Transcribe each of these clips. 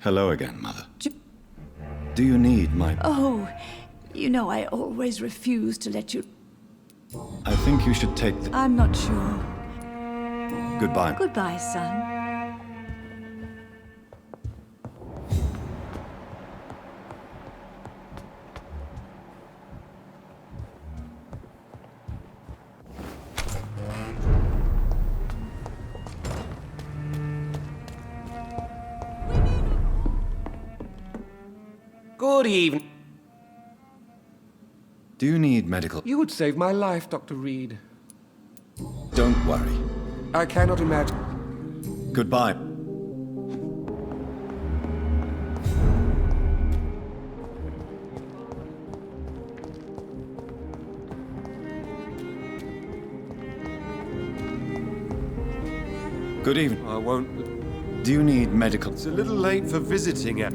Hello again, Mother. Do you need my... Oh, you know I always refuse to let you... I think you should take the... I'm not sure. Goodbye. Goodbye, son. Good evening. Do you need medical... You would save my life, Dr. Reed. Don't worry. I cannot imagine. Goodbye. Good evening. I won't... Do you need medical... It's a little late for visiting it.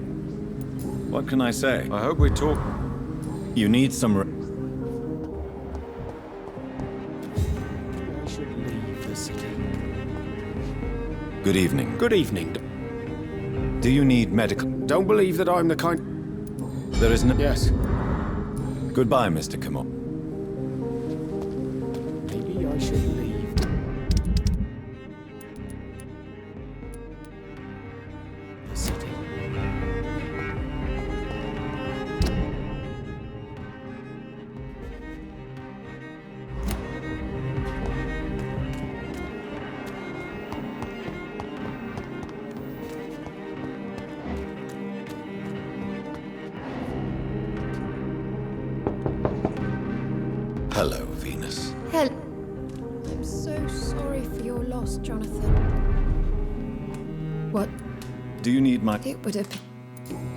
What can I say? I hope we talk... You need some... I should leave the city. Good evening. Good evening. Do you need medical... Don't believe that I'm the kind... There is no... Yes. Goodbye, Mr. Kimmel. Maybe I should leave. The city. Hello, Venus. Hell, I'm so sorry for your loss, Jonathan. What? Do you need my... It would have...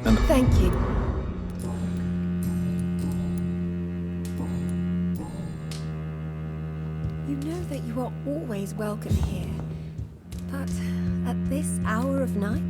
And Thank you. You know that you are always welcome here. But at this hour of night?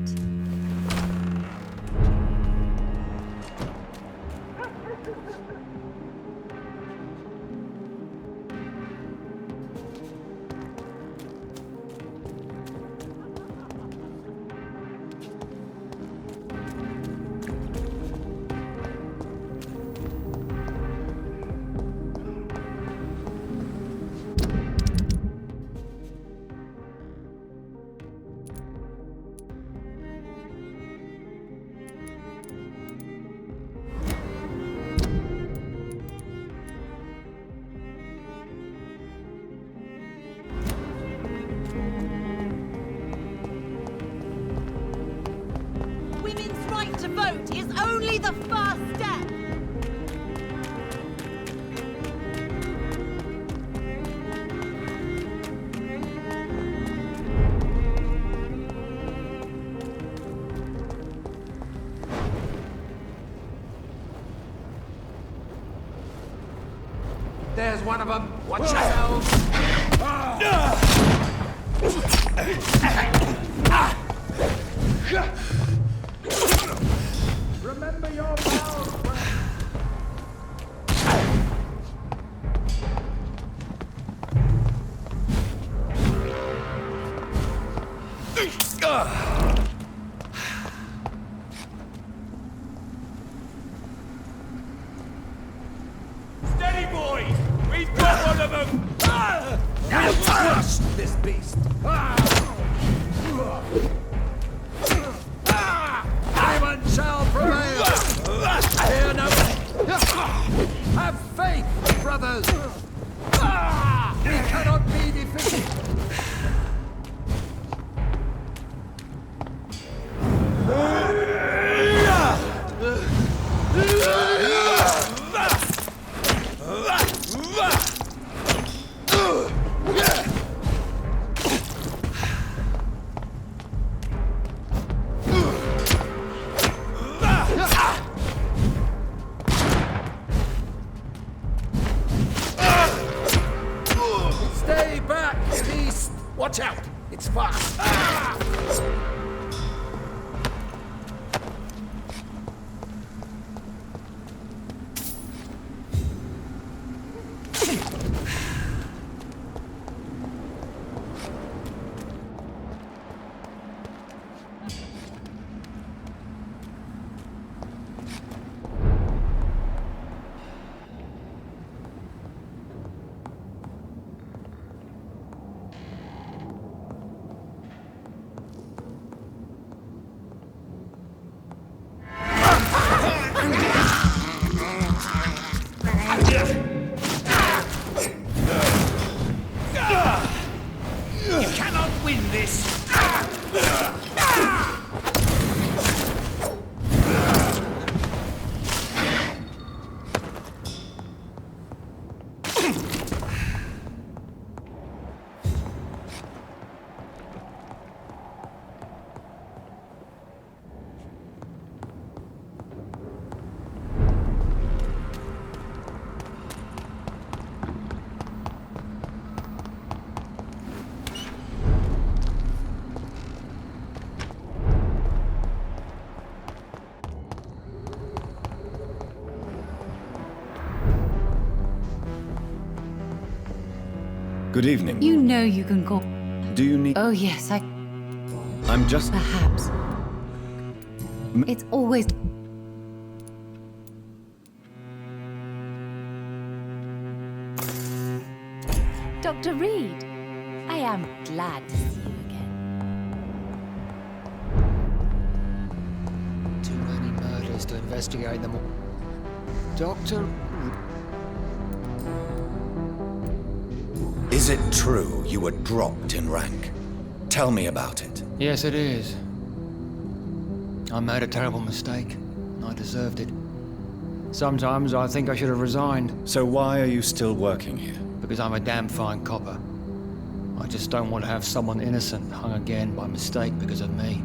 Women's right to vote is only the first step. There's one of them. Watch yourselves. Remember your vows. Steady, boys! We've got one of them! Now crush this beast! Iron shall prevail! Fear no one! Have faith, brothers! We cannot be defeated! Stay back, beast! Watch out! It's fast! You cannot win this! Good evening. You know you can call. Do you need... Oh, yes, I'm just... perhaps. It's always. Dr. Reed, I am glad to see you again. Too many murders to investigate them all. Doctor... Is it true you were dropped in rank? Tell me about it. Yes, it is. I made a terrible mistake. I deserved it. Sometimes I think I should have resigned, So why are you still working here? because I'm a damn fine copper. I just don't want to have someone innocent hung again by mistake because of me.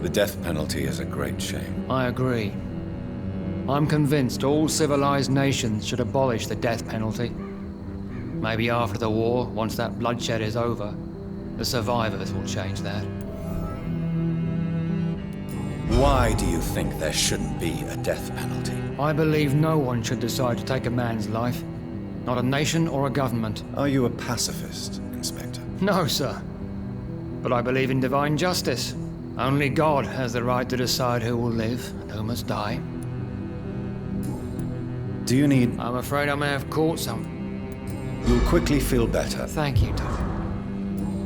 The death penalty is a great shame. I agree. I'm convinced all civilized nations should abolish the death penalty. Maybe after the war, once that bloodshed is over, the survivors will change that. Why do you think there shouldn't be a death penalty? I believe no one should decide to take a man's life. Not a nation or a government. Are you a pacifist, Inspector? No, sir. But I believe in divine justice. Only God has the right to decide who will live and who must die. Do you need... I'm afraid I may have caught some. You'll quickly feel better. Thank you, Doc.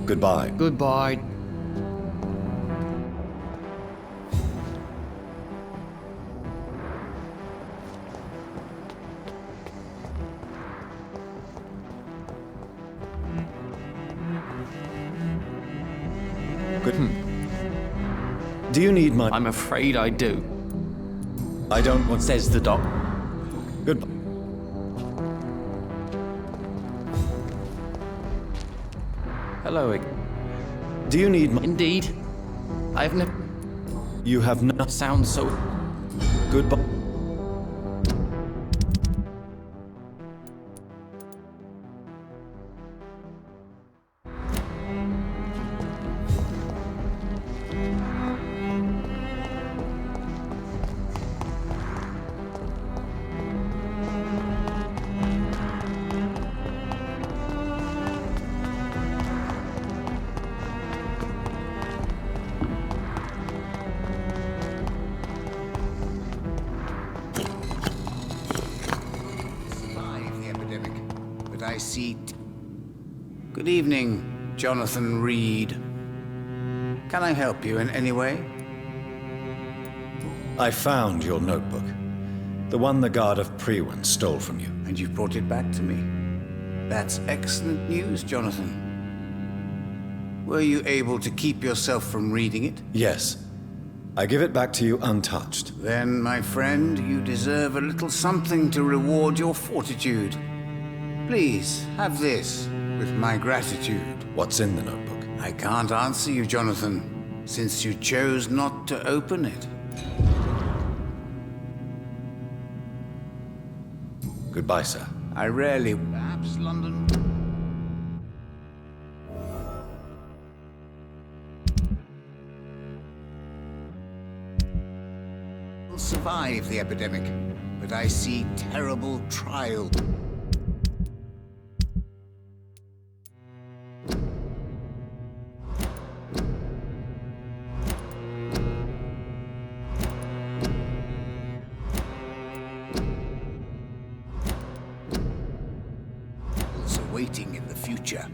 Goodbye. Goodbye. Good. Do you need my... I'm afraid I do, I don't want... says the doc. Goodbye. Hello, Do you need my... indeed. I've never You have no... sound so. Goodbye. Survive the epidemic, but I see... Good evening, Jonathan Reed. Can I help you in any way? I found your notebook. The one the guard of Prewen stole from you. And you brought it back to me. That's excellent news, Jonathan. Were you able to keep yourself from reading it? Yes. I give it back to you untouched. Then, my friend, you deserve a little something to reward your fortitude. Please, have this, with my gratitude. What's in the notebook? I can't answer you, Jonathan, since you chose not to open it. Goodbye, sir. I rarely... Perhaps London... will survive the epidemic, but I see terrible trial. Waiting in the future.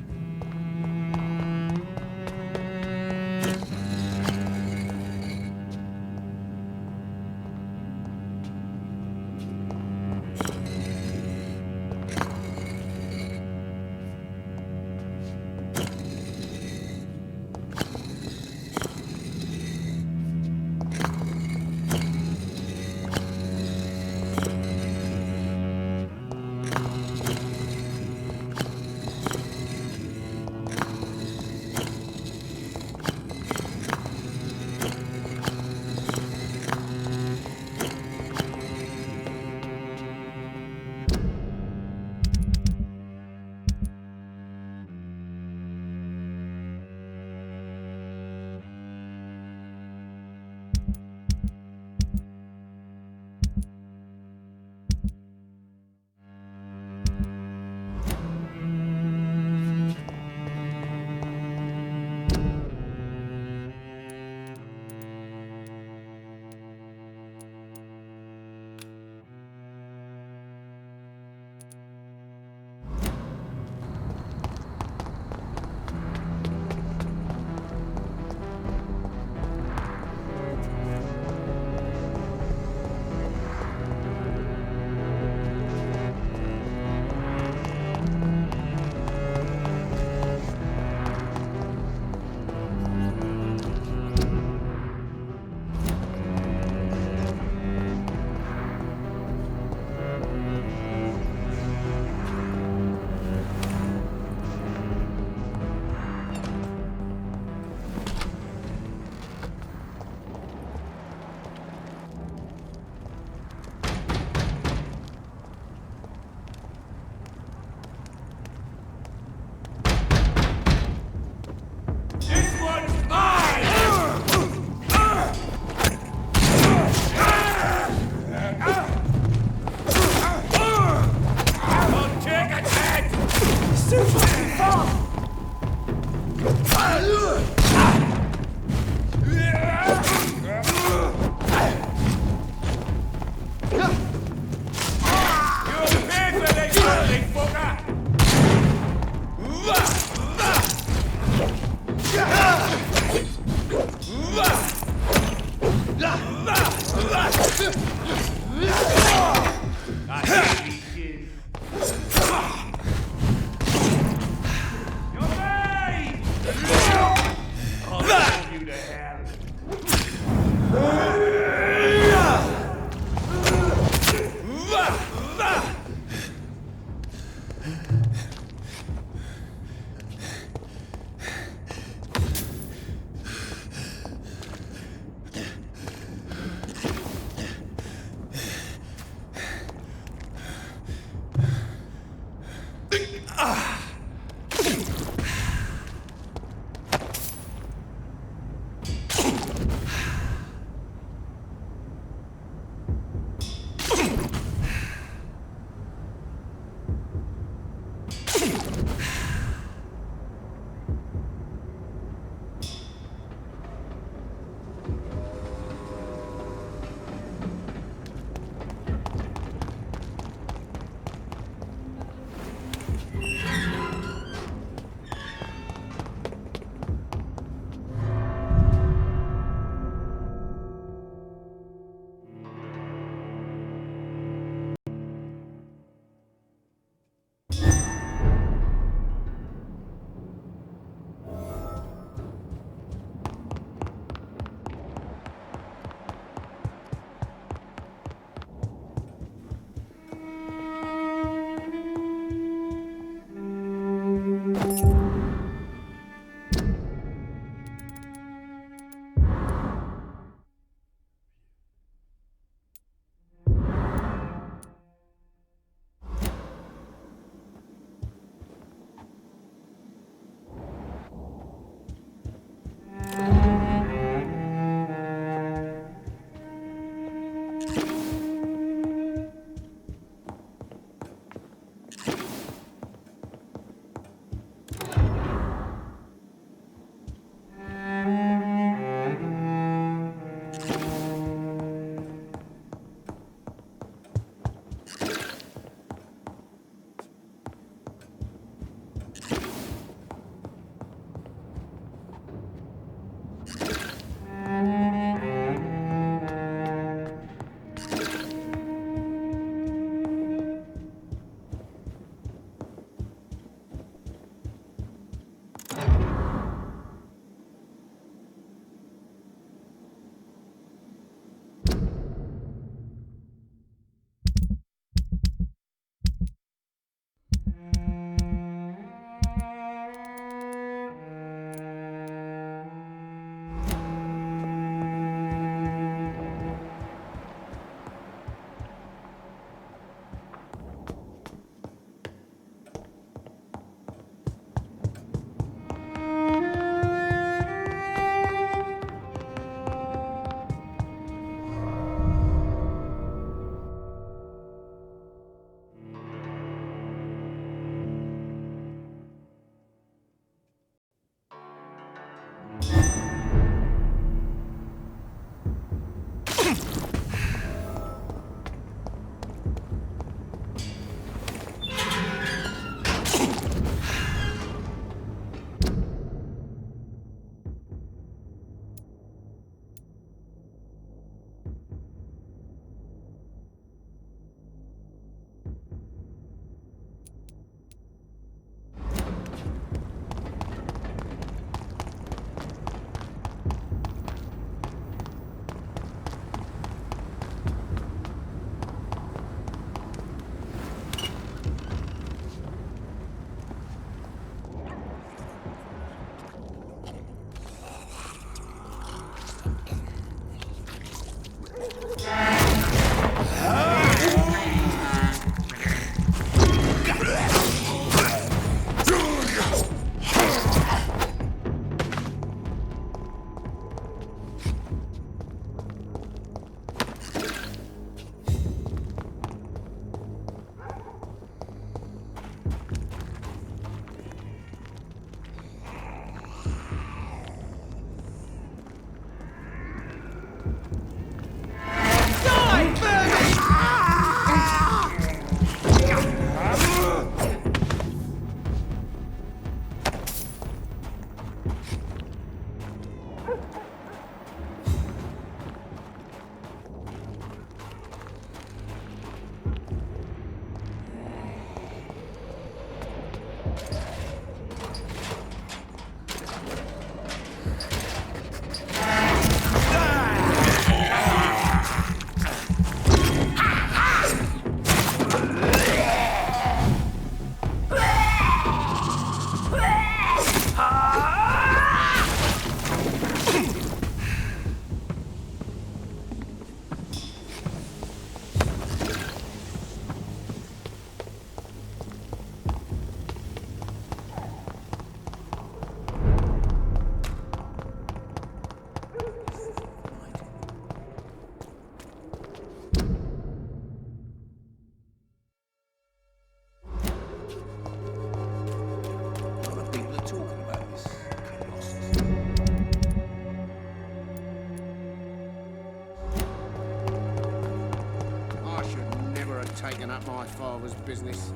Taking up my father's business.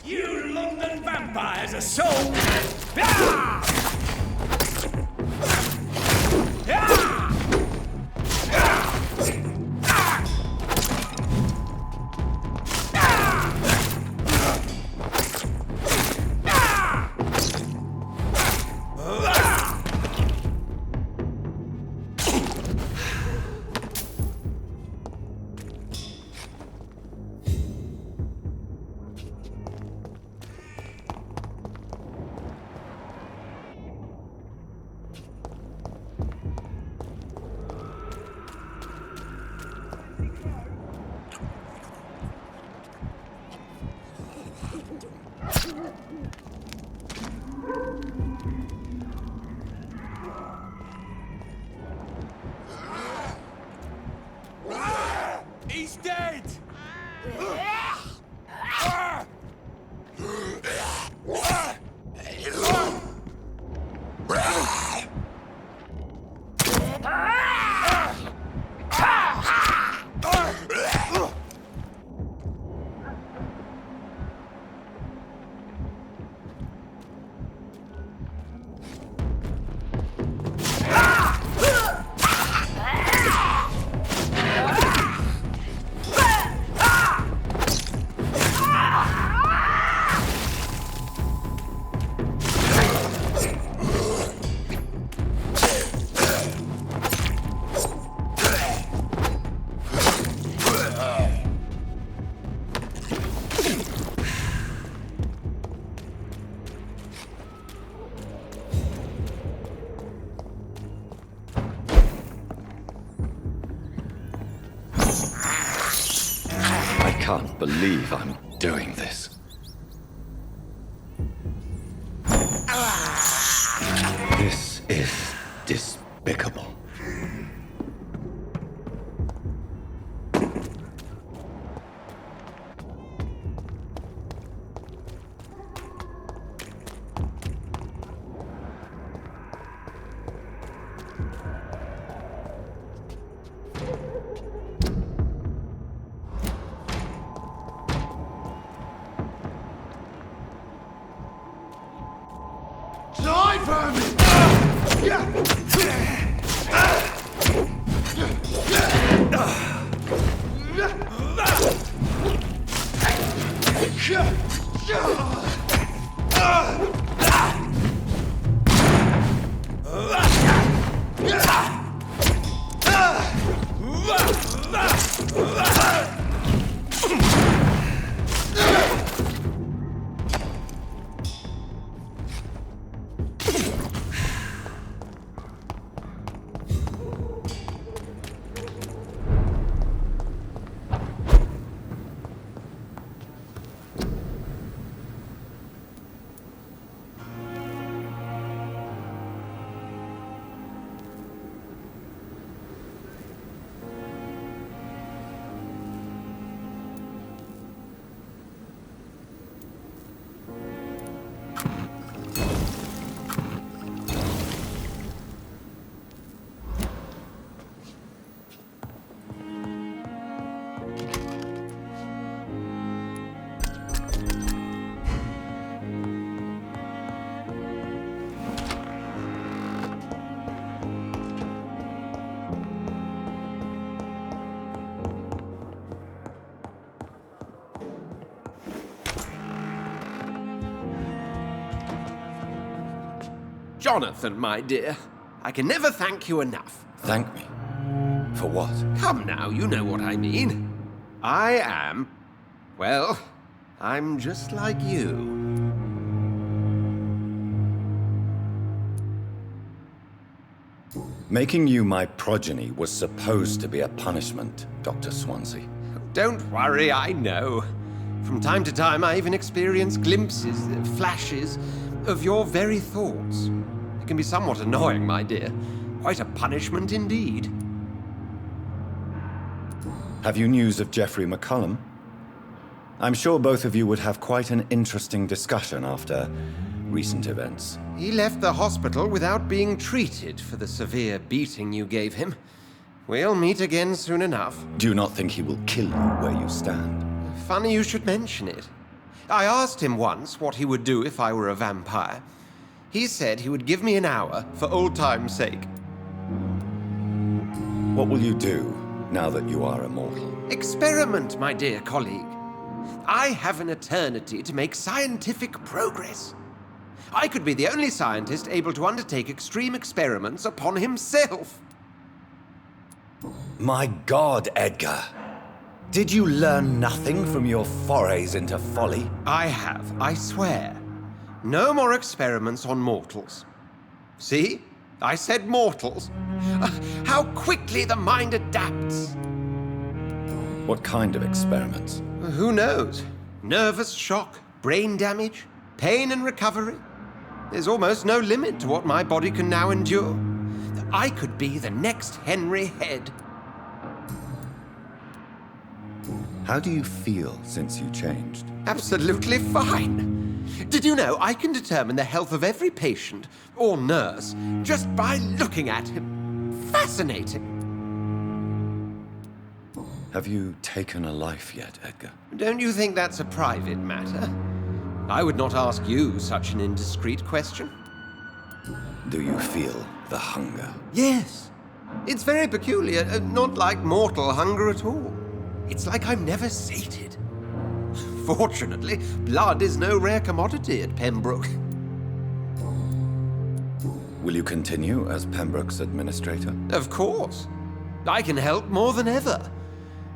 You London vampires are so... Ah! Ah! can't believe I'm doing this. This is despicable. Jonathan, my dear, I can never thank you enough. Thank me? For what? Come now, you know what I mean. Well, I'm just like you. Making you my progeny was supposed to be a punishment, Dr. Swansea. Don't worry, I know. From time to time, I even experience glimpses, flashes, of your very thoughts. It can be somewhat annoying, my dear. Quite a punishment indeed. Have you news of Geoffrey McCullum? I'm sure both of you would have quite an interesting discussion after recent events. He left the hospital without being treated for the severe beating you gave him. We'll meet again soon enough. Do you not think he will kill you where you stand? Funny you should mention it. I asked him once what he would do if I were a vampire. He said he would give me an hour for old time's sake. What will you do now that you are immortal? Experiment, my dear colleague. I have an eternity to make scientific progress. I could be the only scientist able to undertake extreme experiments upon himself. My God, Edgar. Did you learn nothing from your forays into folly? I have, I swear. No more experiments on mortals. See? I said mortals. How quickly the mind adapts. What kind of experiments? Who knows? Nervous shock, brain damage, pain and recovery. There's almost no limit to what my body can now endure. I could be the next Henry Head. How do you feel since you changed? Absolutely fine. Did you know I can determine the health of every patient or nurse just by looking at him? Fascinating. Have you taken a life yet, Edgar? Don't you think that's a private matter? I would not ask you such an indiscreet question. Do you feel the hunger? Yes. It's very peculiar, not like mortal hunger at all. It's like I'm never sated. Fortunately, blood is no rare commodity at Pembroke. Will you continue as Pembroke's administrator? Of course. I can help more than ever.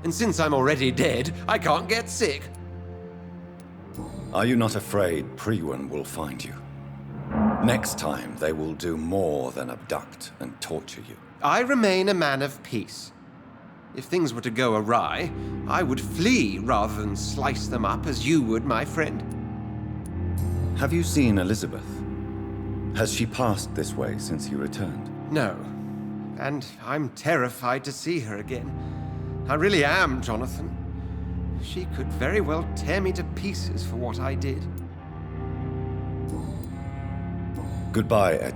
And since I'm already dead, I can't get sick. Are you not afraid Priwen will find you? Next time, they will do more than abduct and torture you. I remain a man of peace. If things were to go awry, I would flee rather than slice them up as you would, my friend. Have you seen Elizabeth? Has she passed this way since you returned? No. And I'm terrified to see her again. I really am, Jonathan. She could very well tear me to pieces for what I did. Goodbye, Ed.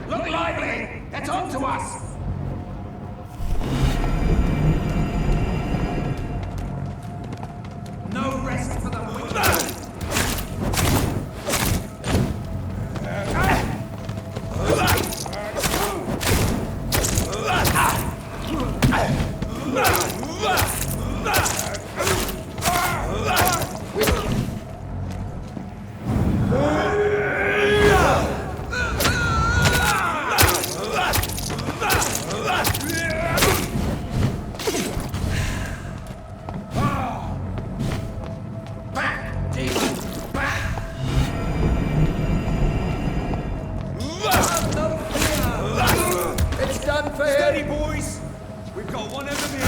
Look lively! That's on to us! No rest for the wicked! Steady, boys! We've got one enemy!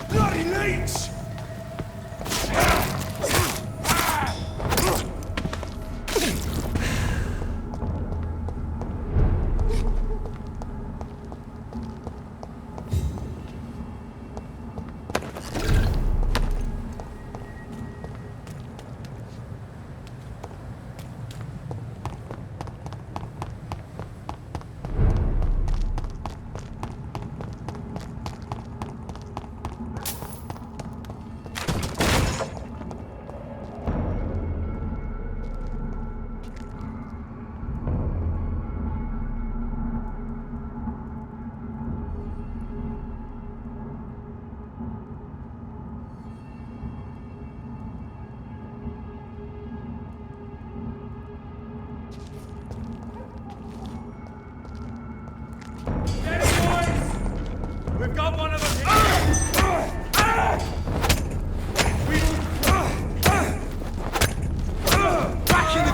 Bloody leech! We've got one of them here! Back in the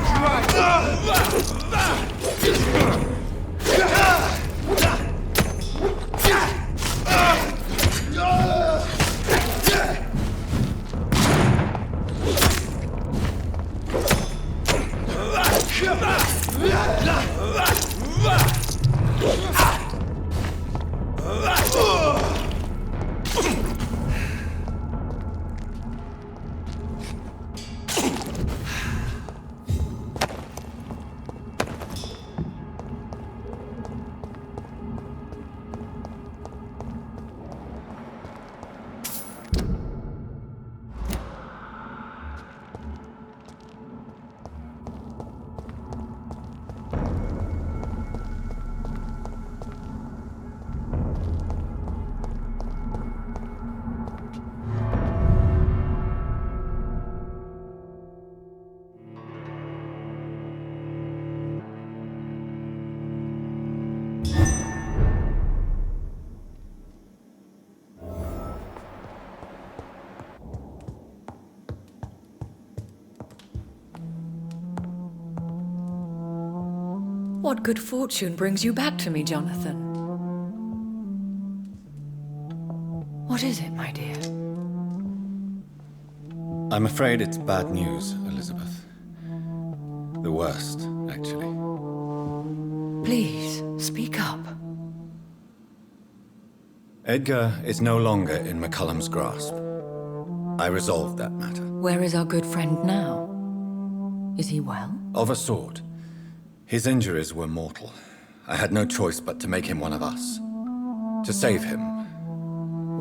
What good fortune brings you back to me, Jonathan? What is it, my dear? I'm afraid it's bad news, Elizabeth. The worst, actually. Please, speak up. Edgar is no longer in McCullum's grasp. I resolved that matter. Where is our good friend now? Is he well? Of a sort. His injuries were mortal. I had no choice but to make him one of us. To save him.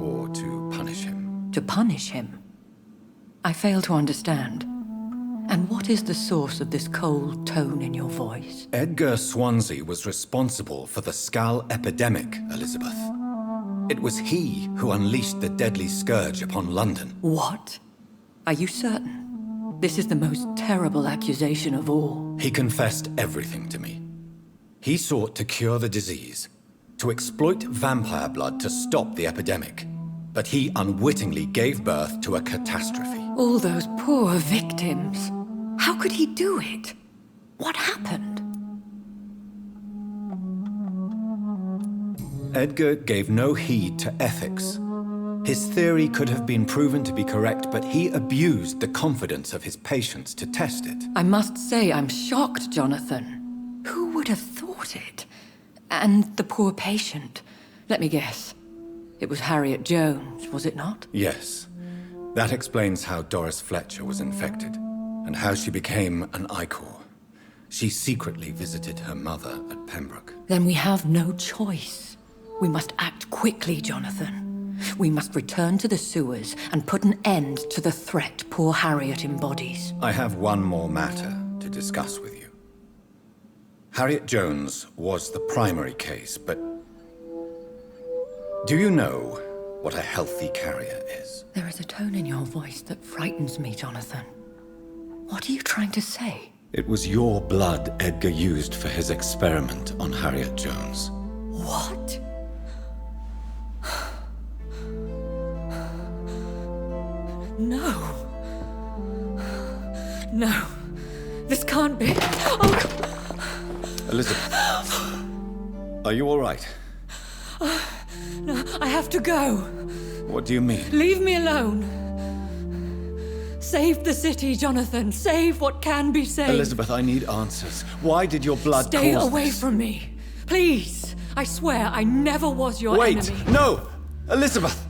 Or to punish him. To punish him? I fail to understand. And what is the source of this cold tone in your voice? Edgar Swansea was responsible for the Skal epidemic, Elizabeth. It was he who unleashed the deadly scourge upon London. What? Are you certain? This is the most terrible accusation of all. He confessed everything to me. He sought to cure the disease, to exploit vampire blood to stop the epidemic. But he unwittingly gave birth to a catastrophe. All those poor victims. How could he do it? What happened? Edgar gave no heed to ethics. His theory could have been proven to be correct, but he abused the confidence of his patients to test it. I must say I'm shocked, Jonathan. Who would have thought it? And the poor patient. Let me guess. It was Harriet Jones, was it not? Yes. That explains how Doris Fletcher was infected, and how she became an Ichor. She secretly visited her mother at Pembroke. Then we have no choice. We must act quickly, Jonathan. We must return to the sewers and put an end to the threat poor Harriet embodies. I have one more matter to discuss with you. Harriet Jones was the primary case, but do you know what a healthy carrier is? There is a tone in your voice that frightens me, Jonathan. What are you trying to say? It was your blood Edgar used for his experiment on Harriet Jones. What? No. No. This can't be. Oh. Elizabeth. Are you all right? No, I have to go. What do you mean? Leave me alone. Save the city, Jonathan. Save what can be saved. Elizabeth, I need answers. Why did your blood Stay cause away this? from me. Please. I swear I never was your enemy. Wait! No! Elizabeth!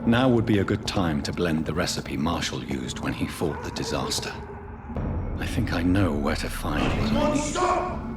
Now would be a good time to blend the recipe Marshall used when he fought the disaster. I think I know where to find what I need. Stop!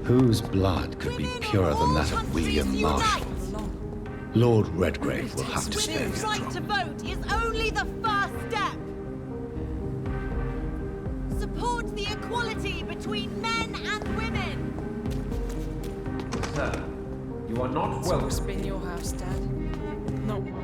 Whose blood could be purer than that of William Marshall? Lord Redgrave will have to spare me the Women's right trouble. to vote is only the first step. Support the equality between men and women. Sir, you are not welcome. It's been your house, Dad. No.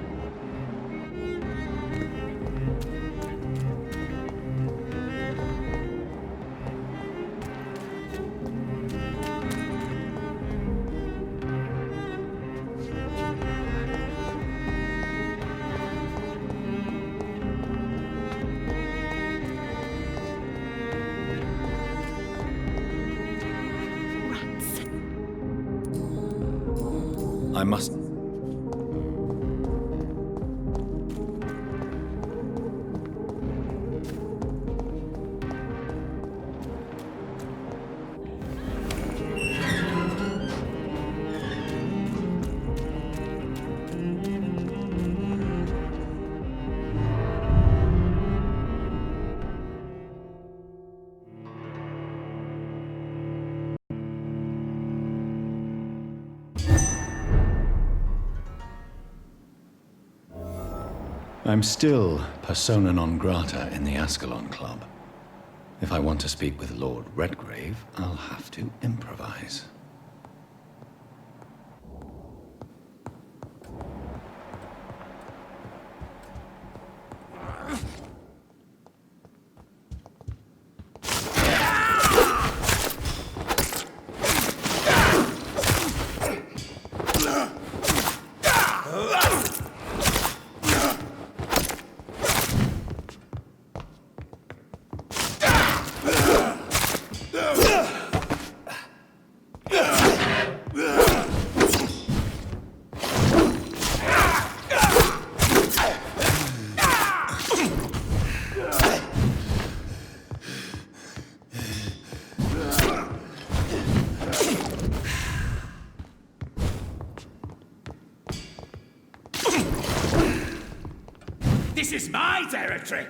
I must... I'm still persona non grata in the Ascalon Club. If I want to speak with Lord Redgrave, I'll have to improvise. This is my territory!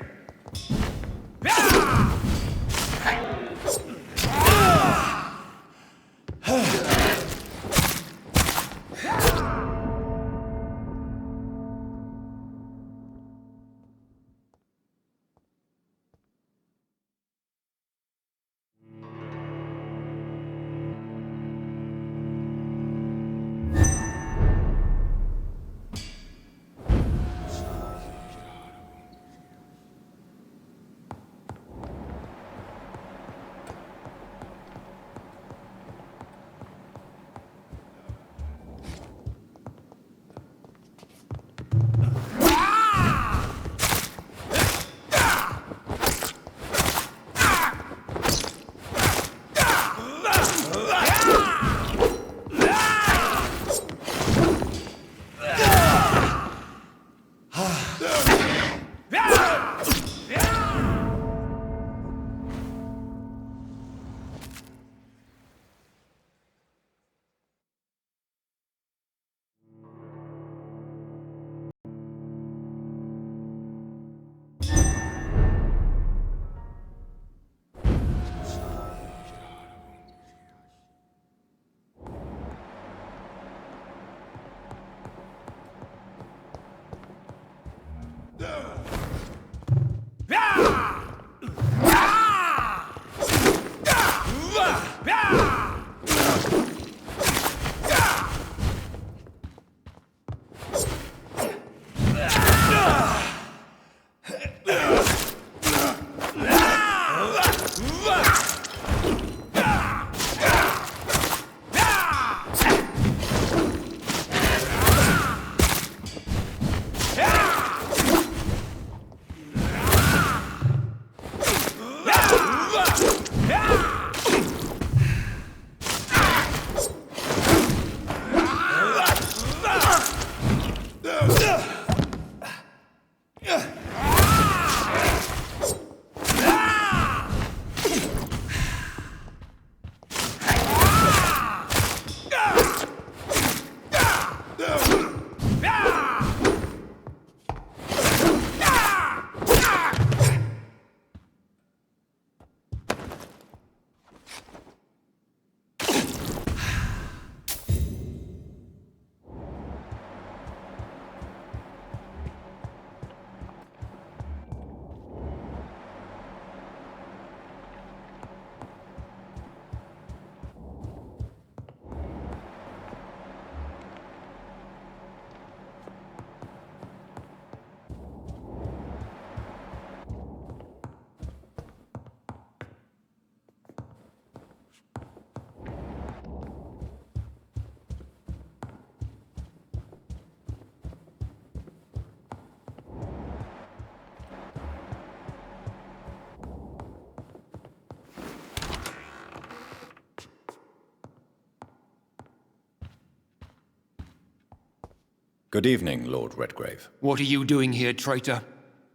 Good evening, Lord Redgrave. What are you doing here, traitor?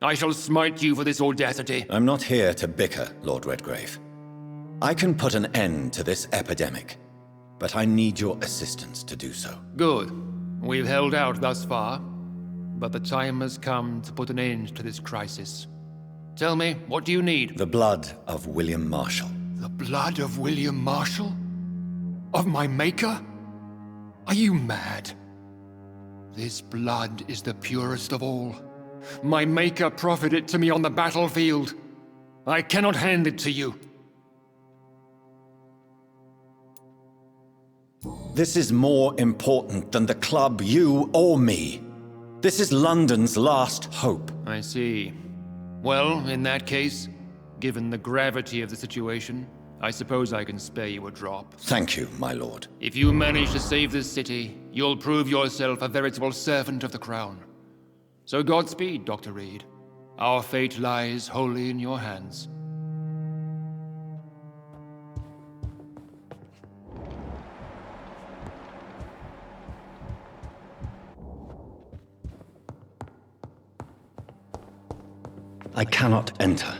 I shall smite you for this audacity. I'm not here to bicker, Lord Redgrave. I can put an end to this epidemic, but I need your assistance to do so. Good. We've held out thus far, but the time has come to put an end to this crisis. Tell me, what do you need? The blood of William Marshall. The blood of William Marshall? Of my maker? Are you mad? This blood is the purest of all. My maker proffered it to me on the battlefield. I cannot hand it to you. This is more important than the club, you, or me. This is London's last hope. I see. Well, in that case, given the gravity of the situation, I suppose I can spare you a drop. Thank you, my lord. If you manage to save this city, you'll prove yourself a veritable servant of the crown. So Godspeed, Dr. Reed. Our fate lies wholly in your hands. I cannot enter.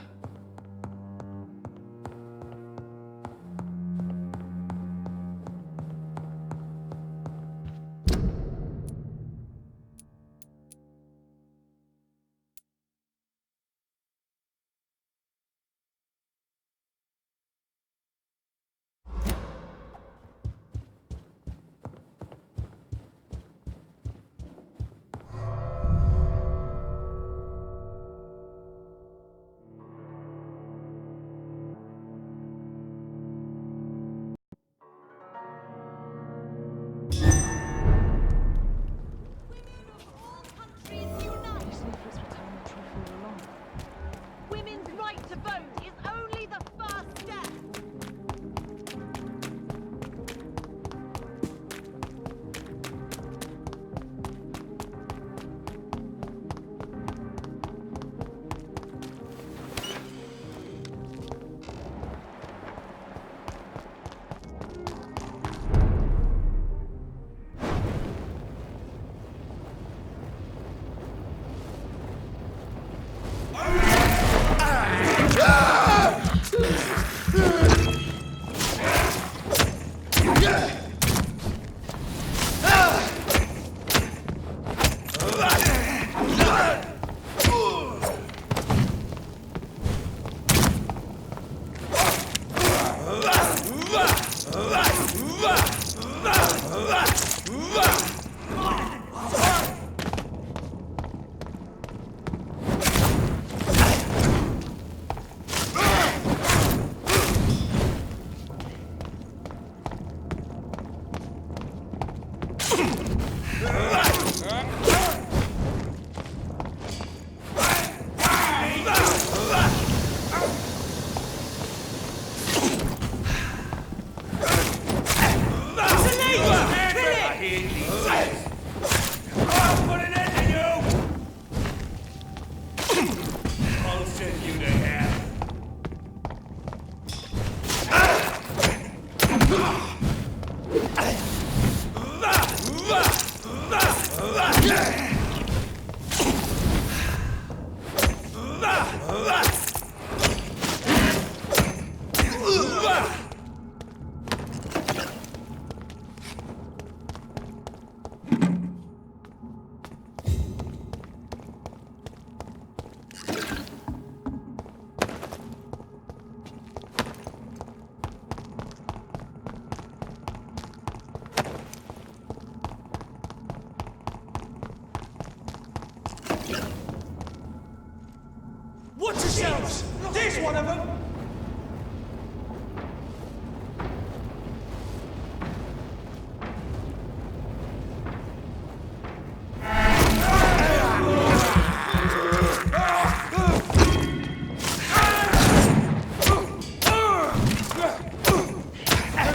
Watch yourselves! There's one of them!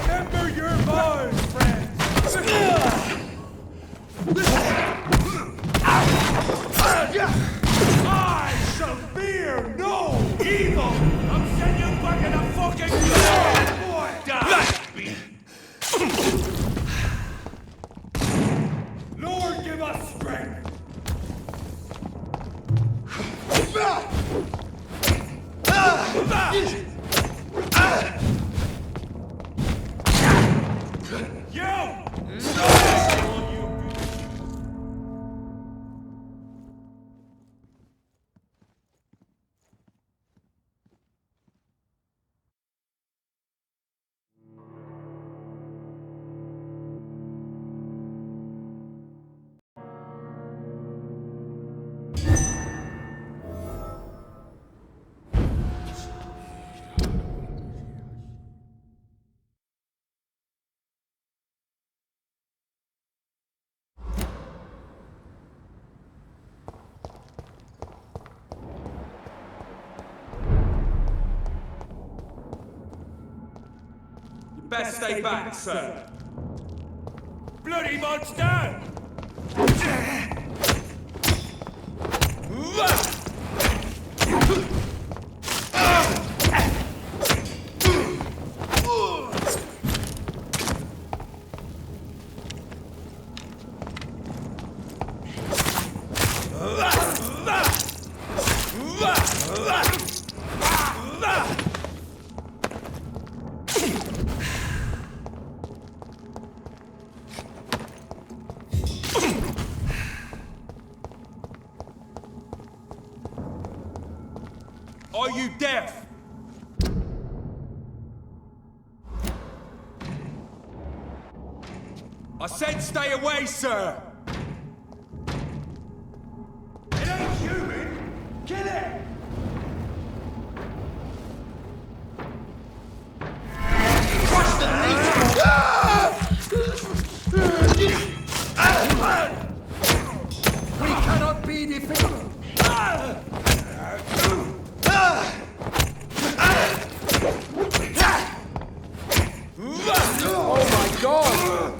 Remember your mine, friends! I shall fear no evil! I'm sending you back in a fucking boy! Lord, give us strength! Best stay back, sir. Bloody monster! Are you deaf? I said stay away, sir! It ain't human! Kill it! Crush the We cannot be defeated! Oh my God!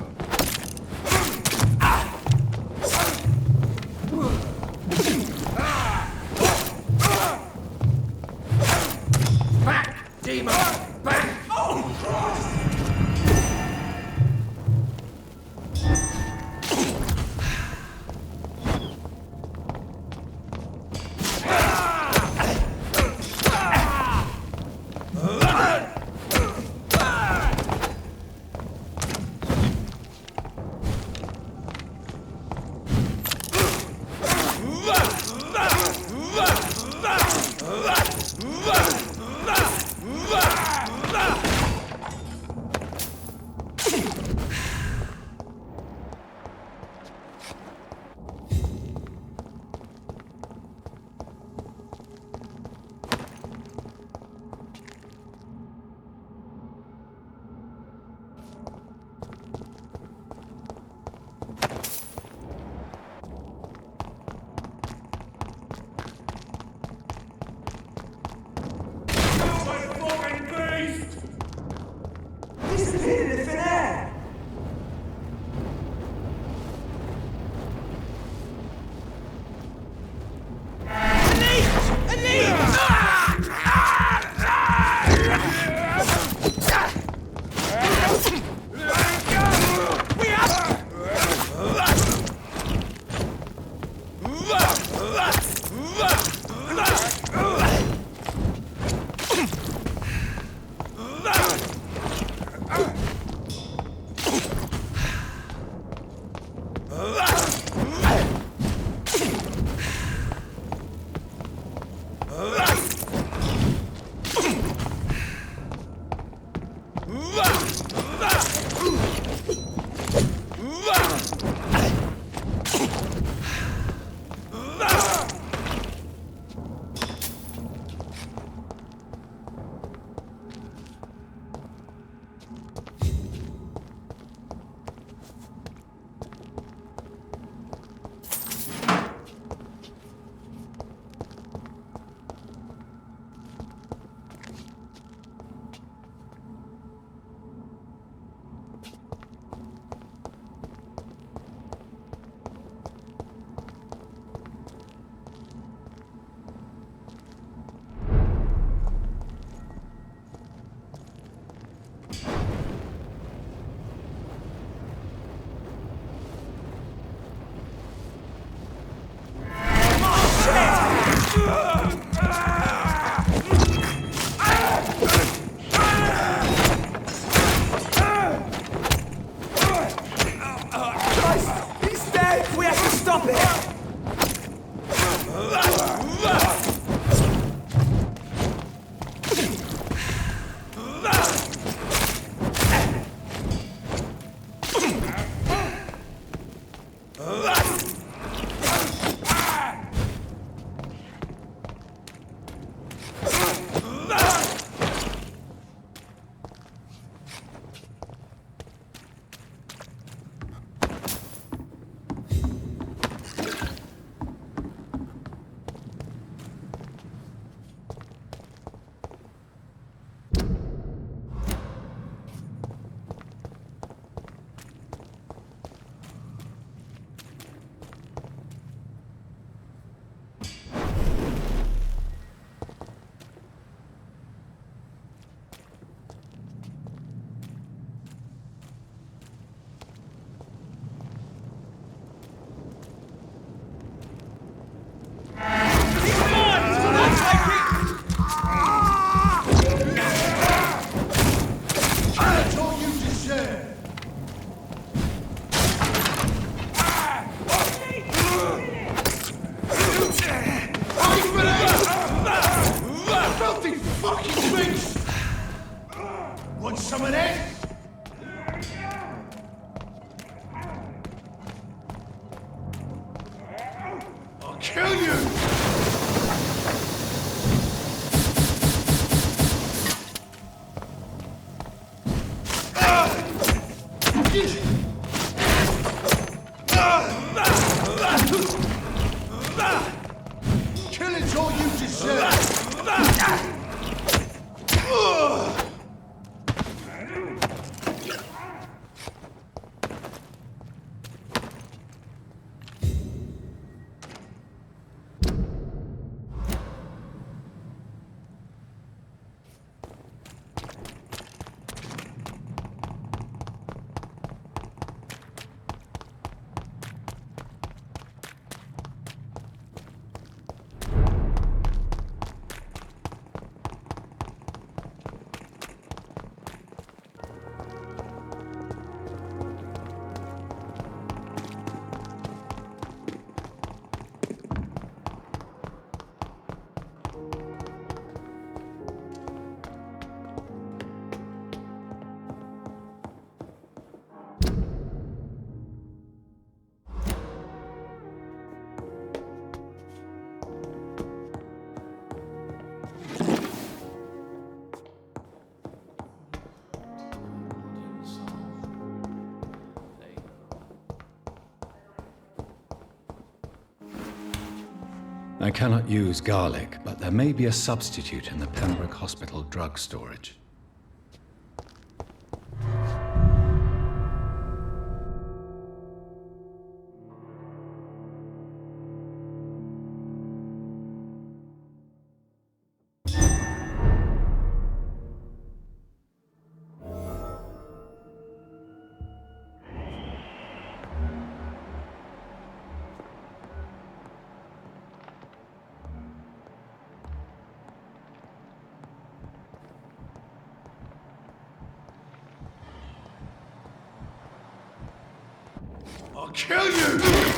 kill you! Killing's all you deserve! I cannot use garlic, but there may be a substitute in the Pembroke Hospital drug storage. I'll kill you!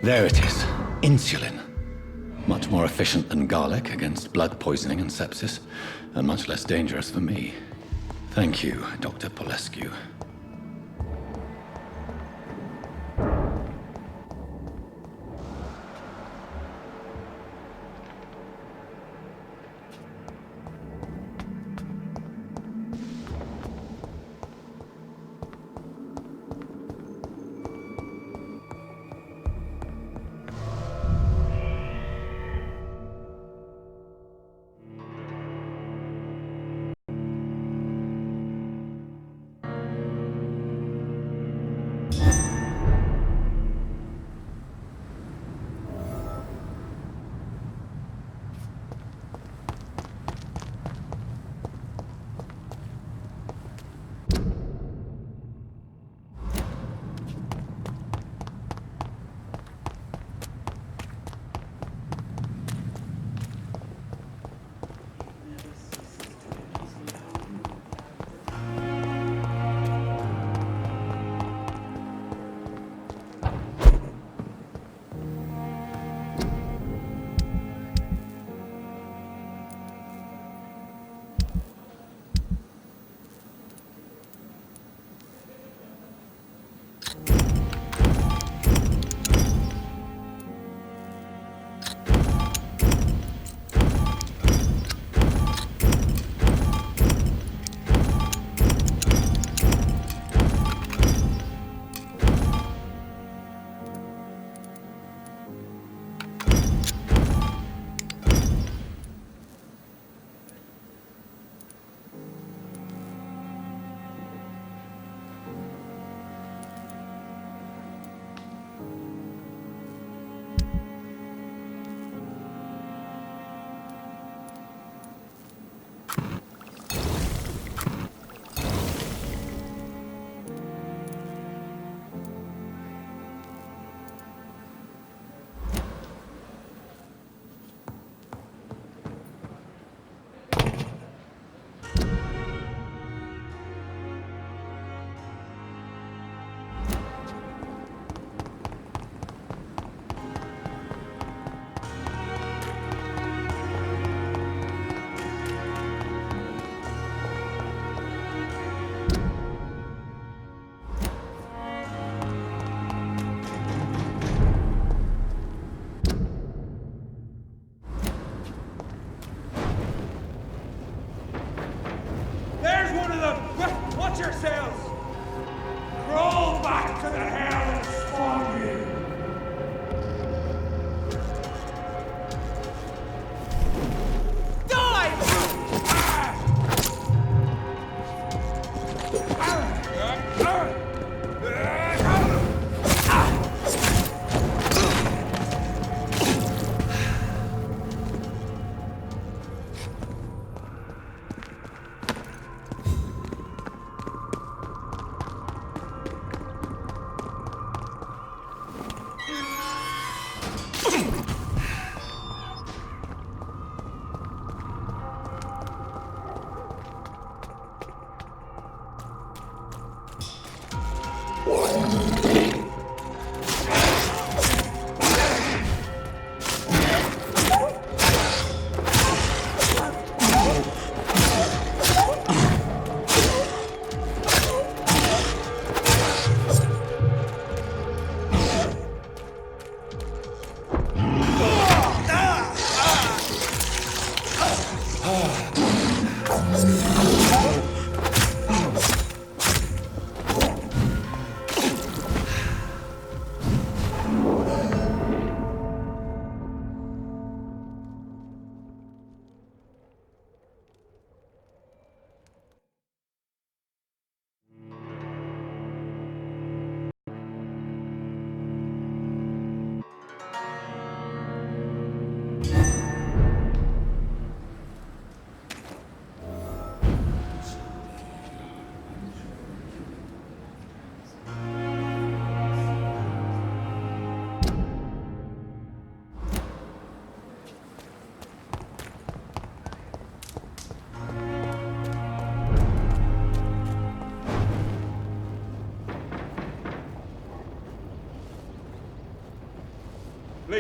There it is. Insulin. Much more efficient than garlic against blood poisoning and sepsis, and much less dangerous for me. Thank you, Dr. Polescu.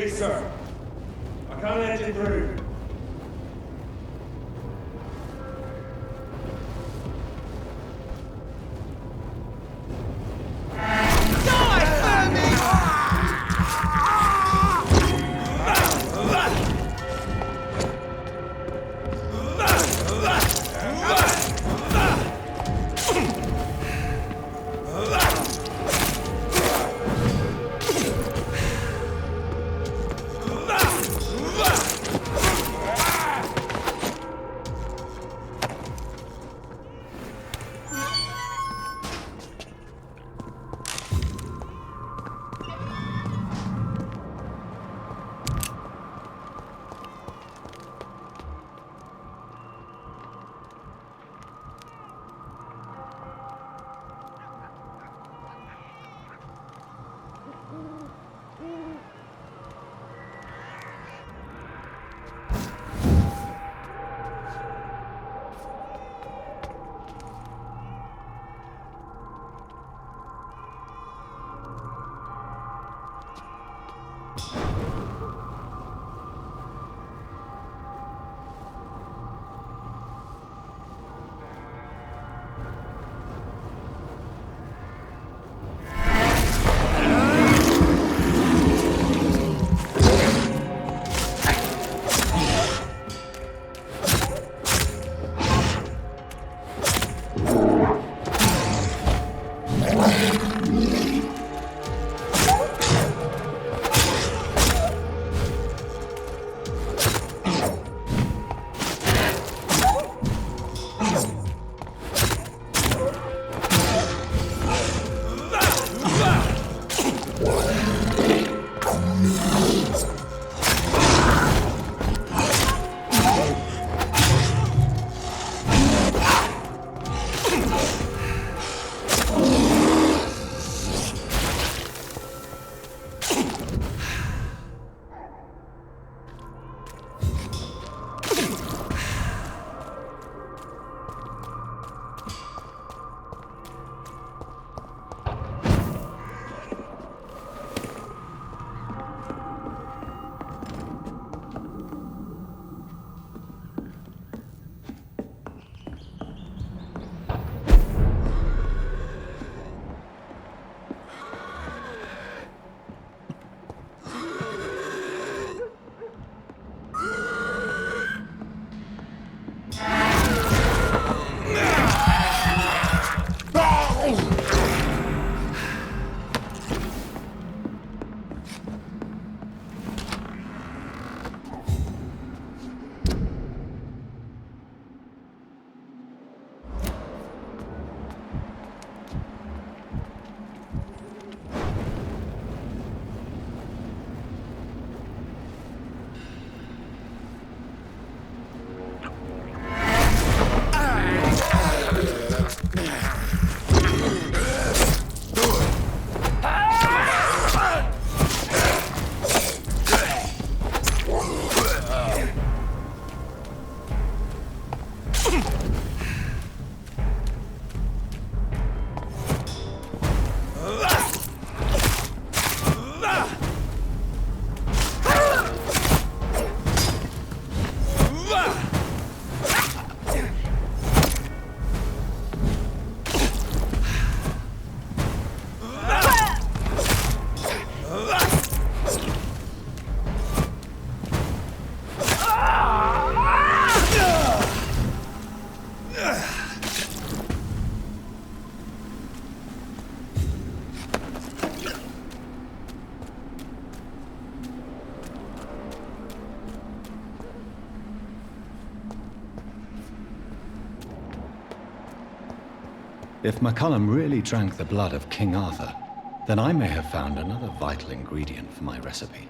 Please, sir. I can't let you through. If McCullum really drank the blood of King Arthur, then I may have found another vital ingredient for my recipe.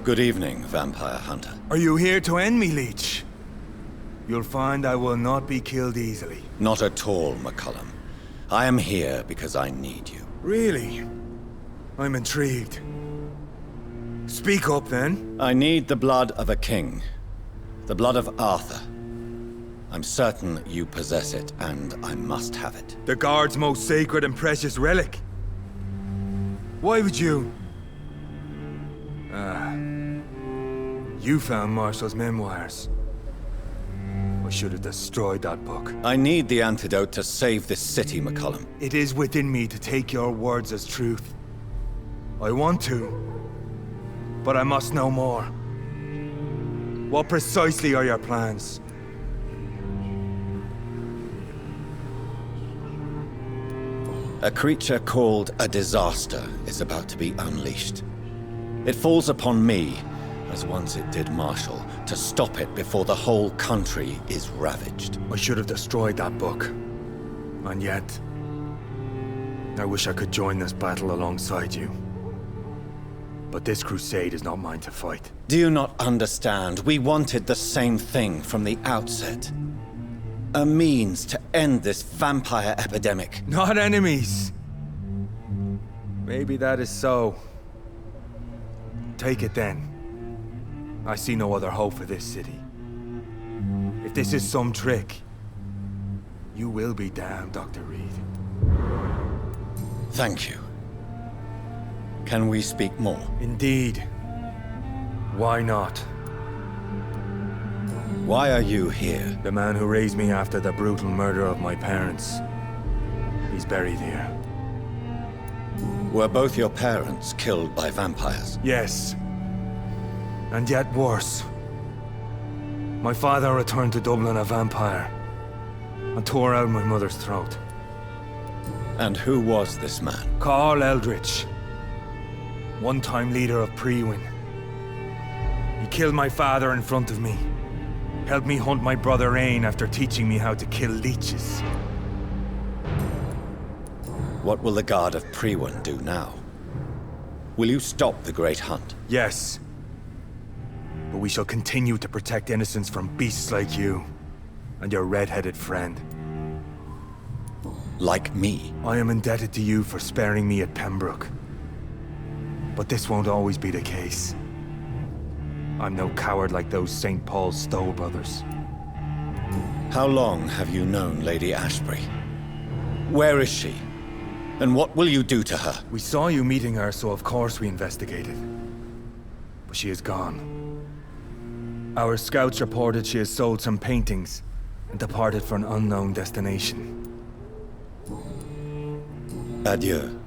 Good evening, Vampire Hunter. Are you here to end me, Leech? You'll find I will not be killed easily. Not at all, McCullum. I am here because I need you. Really? I'm intrigued. Speak up, then. I need the blood of a king. The blood of Arthur. I'm certain you possess it, and I must have it. The Guard's most sacred and precious relic. Why would you... You found Marshall's memoirs. I should have destroyed that book. I need the antidote to save this city, McCullum. It is within me to take your words as truth. I want to, but I must know more. What precisely are your plans? A creature called a disaster is about to be unleashed. It falls upon me, as once it did Marshall, to stop it before the whole country is ravaged. I should have destroyed that book. And yet, I wish I could join this battle alongside you. But this crusade is not mine to fight. Do you not understand? We wanted the same thing from the outset. A means to end this vampire epidemic. Not enemies. Maybe that is so. Take it then. I see no other hope for this city. If this is some trick, you will be damned, Dr. Reed. Thank you. Can we speak more? Indeed. Why not? Why are you here? The man who raised me after the brutal murder of my parents. He's buried here. Were both your parents killed by vampires? Yes. And yet worse. My father returned to Dublin a vampire and tore out my mother's throat. And who was this man? Carl Eldritch. One-time leader of Priwen. He killed my father in front of me. Helped me hunt my brother Ain after teaching me how to kill leeches. What will the Guard of Priwen do now? Will you stop the Great Hunt? Yes. But we shall continue to protect innocents from beasts like you and your red-headed friend. Like me? I am indebted to you for sparing me at Pembroke. But this won't always be the case. I'm no coward like those St. Paul Stowe brothers. How long have you known Lady Ashbury? Where is she? And what will you do to her? We saw you meeting her, so of course we investigated. But she is gone. Our scouts reported she has sold some paintings and departed for an unknown destination. Adieu,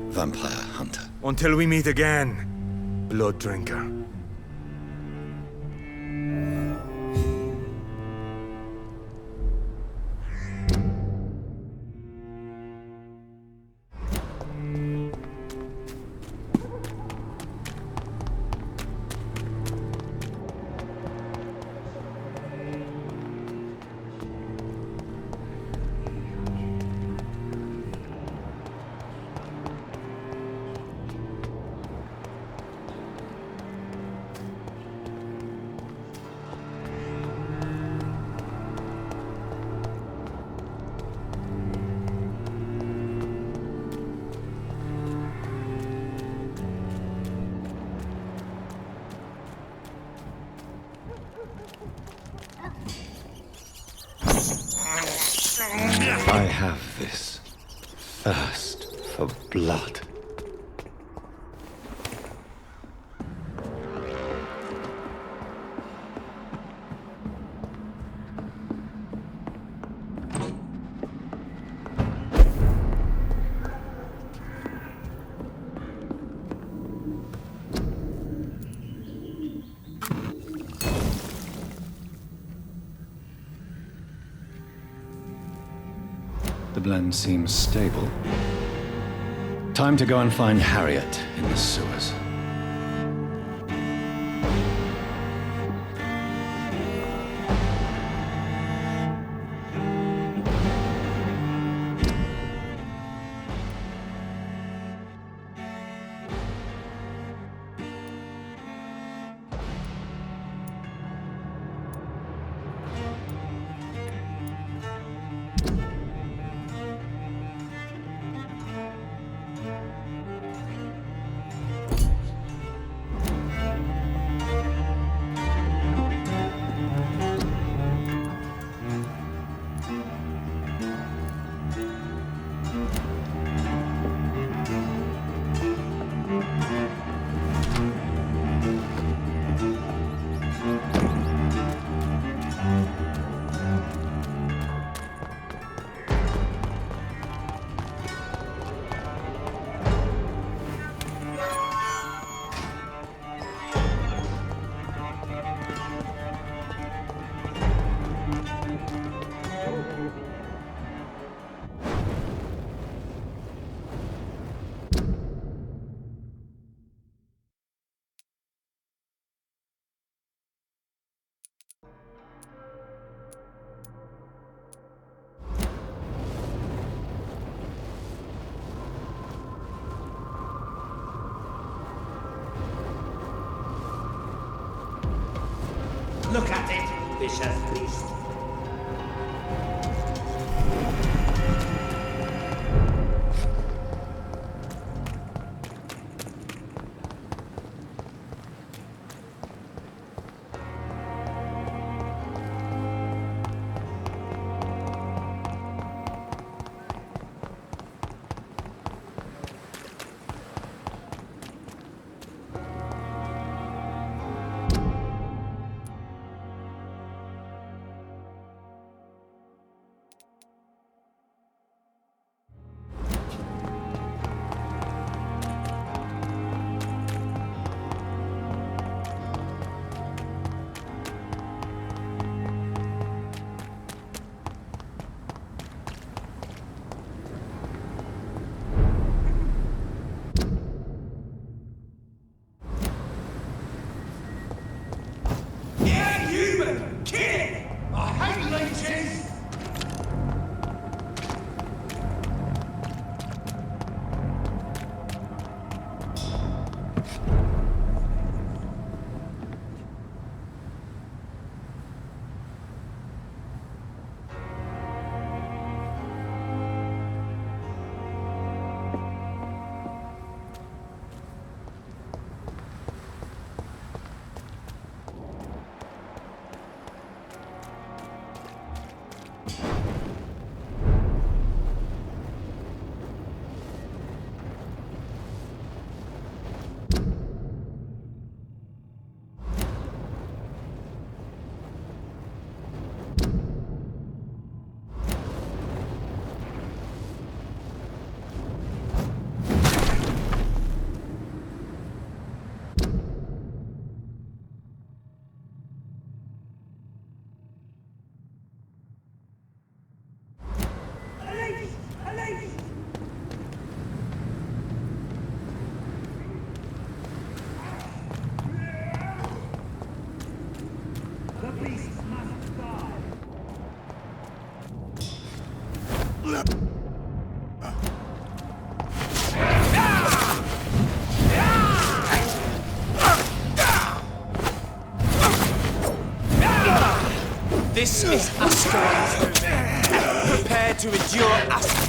Vampire Hunter. Until we meet again, Blood Drinker. I have this thirst for blood. The blend seems stable. Time to go and find Harriet in the sewers. vicious beast. This is Asteroid. Prepare to endure Asteroid.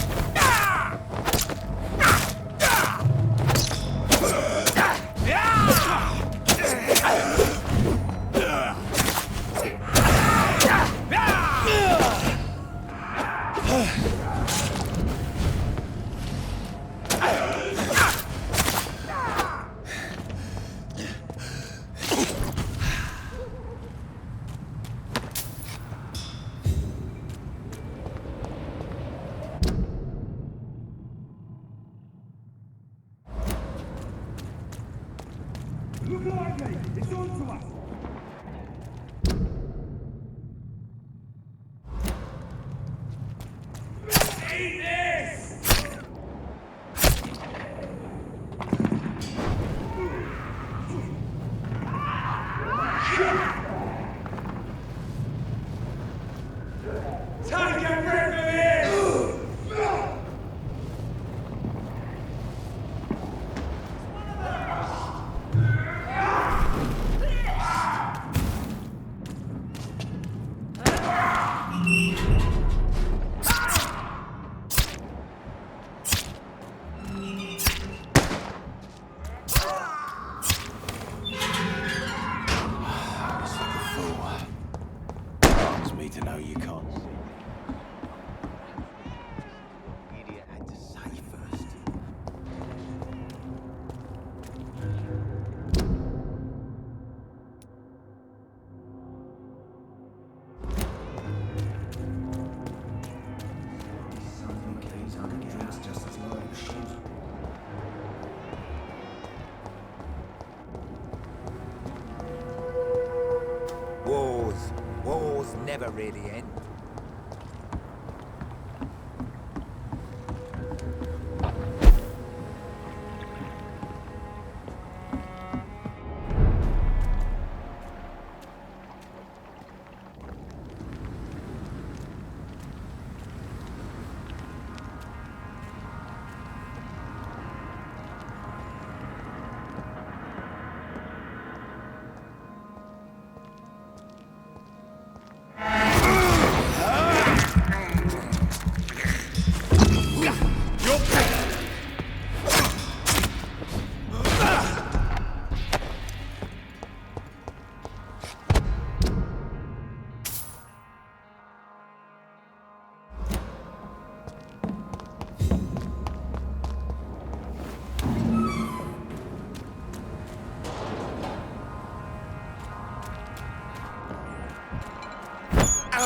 Wars never really end.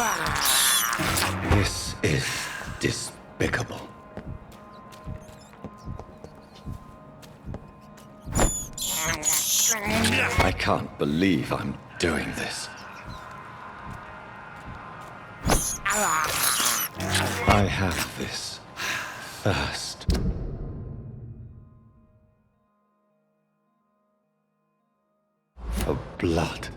This is despicable. I can't believe I'm doing this. I have this thirst. For blood.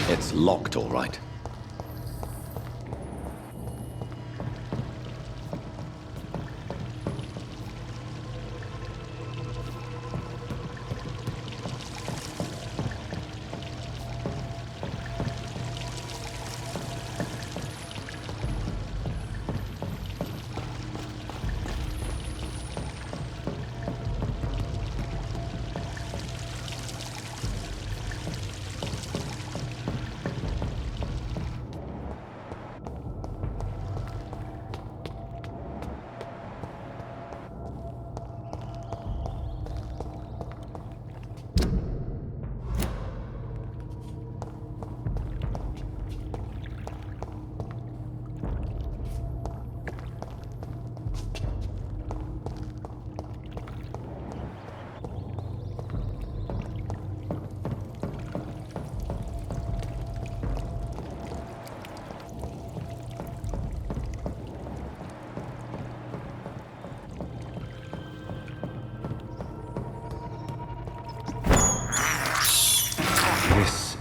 It's locked, all right.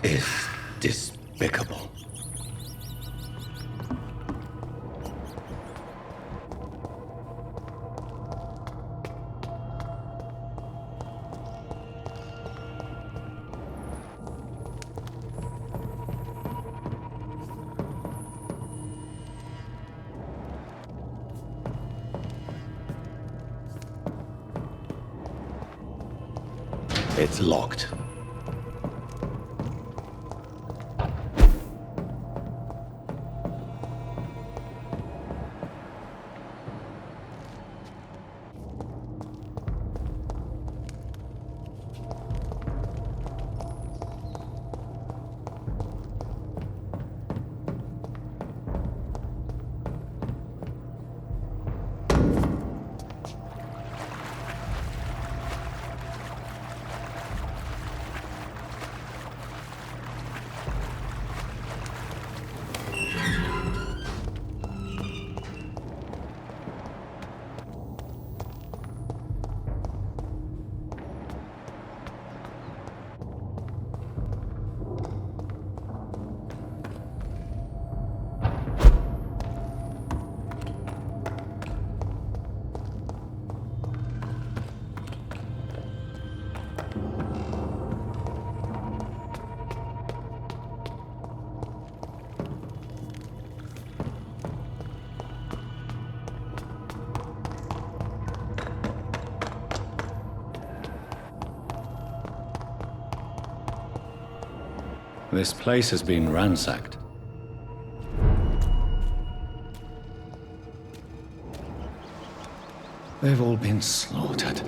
is despicable. It's locked. This place has been ransacked. They've all been slaughtered.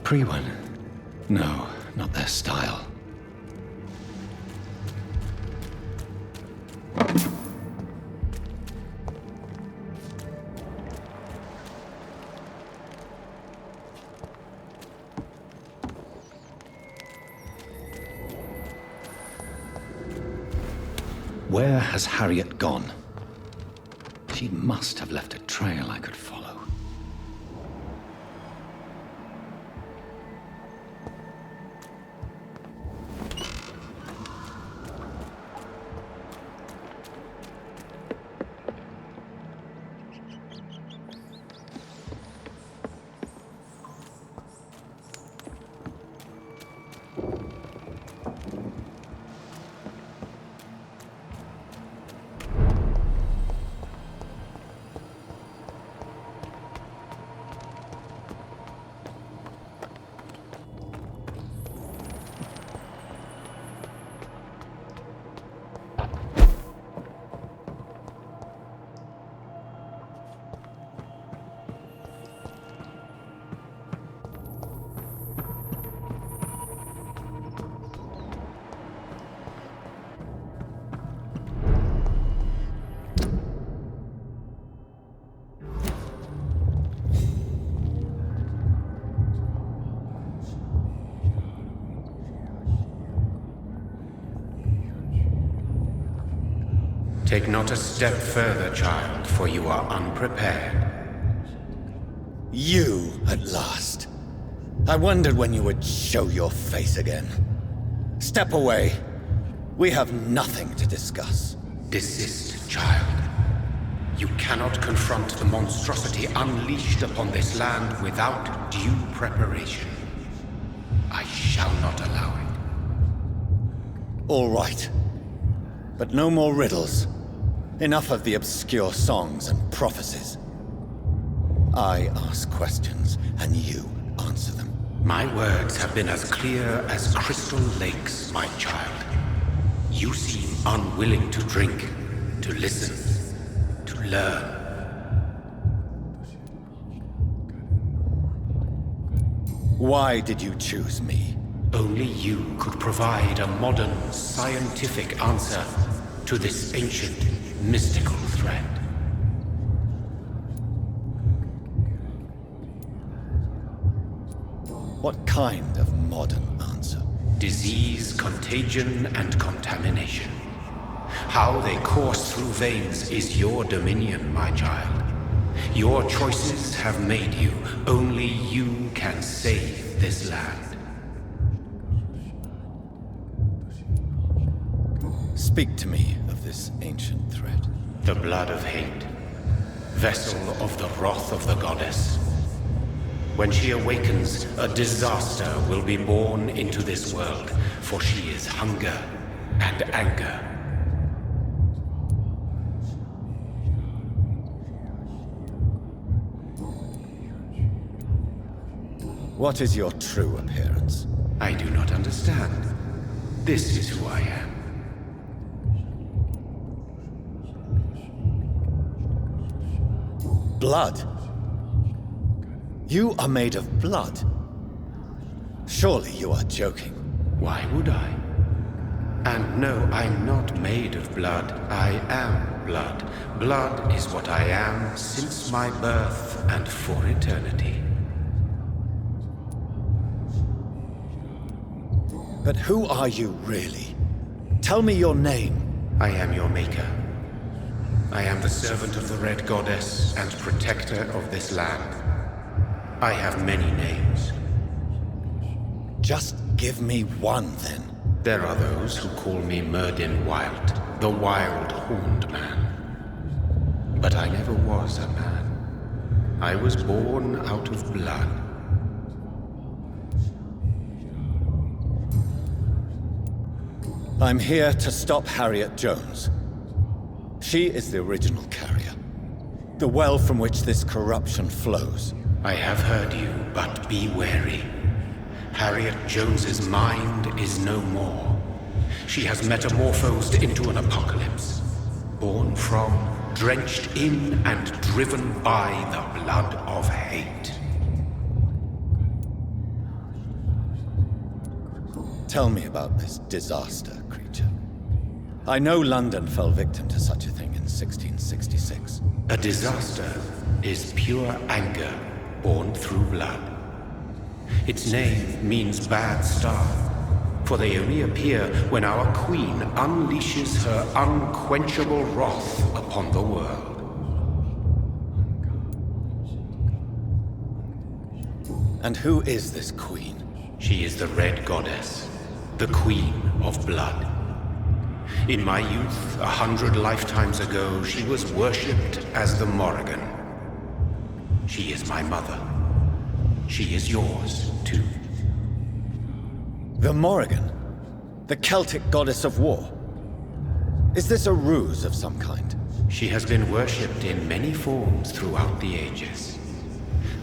Pre-one? No, not their style. Where has Harriet gone? She must have left a trail I could follow. Take not a step further, child, for you are unprepared. You, at last. I wondered when you would show your face again. Step away. We have nothing to discuss. Desist, child. You cannot confront the monstrosity unleashed upon this land without due preparation. I shall not allow it. All right. But no more riddles. Enough of the obscure songs and prophecies. I ask questions, and you answer them. My words have been as clear as crystal lakes, my child. You seem unwilling to drink, to listen, to learn. Why did you choose me? Only you could provide a modern, scientific answer to this ancient, mystical threat. What kind of modern answer? Disease, contagion, and contamination. How they course through veins is your dominion, my child. Your choices have made you. Only you can save this land. Speak to me of this ancient thread. The blood of hate. Vessel of the wrath of the goddess. When she awakens, a disaster will be born into this world, for she is hunger and anger. What is your true appearance? I do not understand. This is who I am. Blood? You are made of blood. Surely you are joking. Why would I? And no, I'm not made of blood. I am blood. Blood is what I am since my birth and for eternity. But who are you really? Tell me your name. I am your maker. I am the servant of the Red Goddess and protector of this land. I have many names. Just give me one, then. There are those who call me Myrddin Wild, the Wild Horned Man. But I never was a man. I was born out of blood. I'm here to stop Harriet Jones. She is the original carrier. The well from which this corruption flows. I have heard you, but be wary. Harriet Jones's mind is no more. She has metamorphosed into an apocalypse. Born from, drenched in, and driven by the blood of hate. Tell me about this disaster, creature. I know London fell victim to such a thing in 1666. A disaster is pure anger born through blood. Its name means bad star, for they only appear when our queen unleashes her unquenchable wrath upon the world. And who is this queen? She is the Red Goddess, the Queen of Blood. In my youth, 100 lifetimes ago, she was worshipped as the Morrigan. She is my mother. She is yours, too. The Morrigan? The Celtic goddess of war? Is this a ruse of some kind? She has been worshipped in many forms throughout the ages.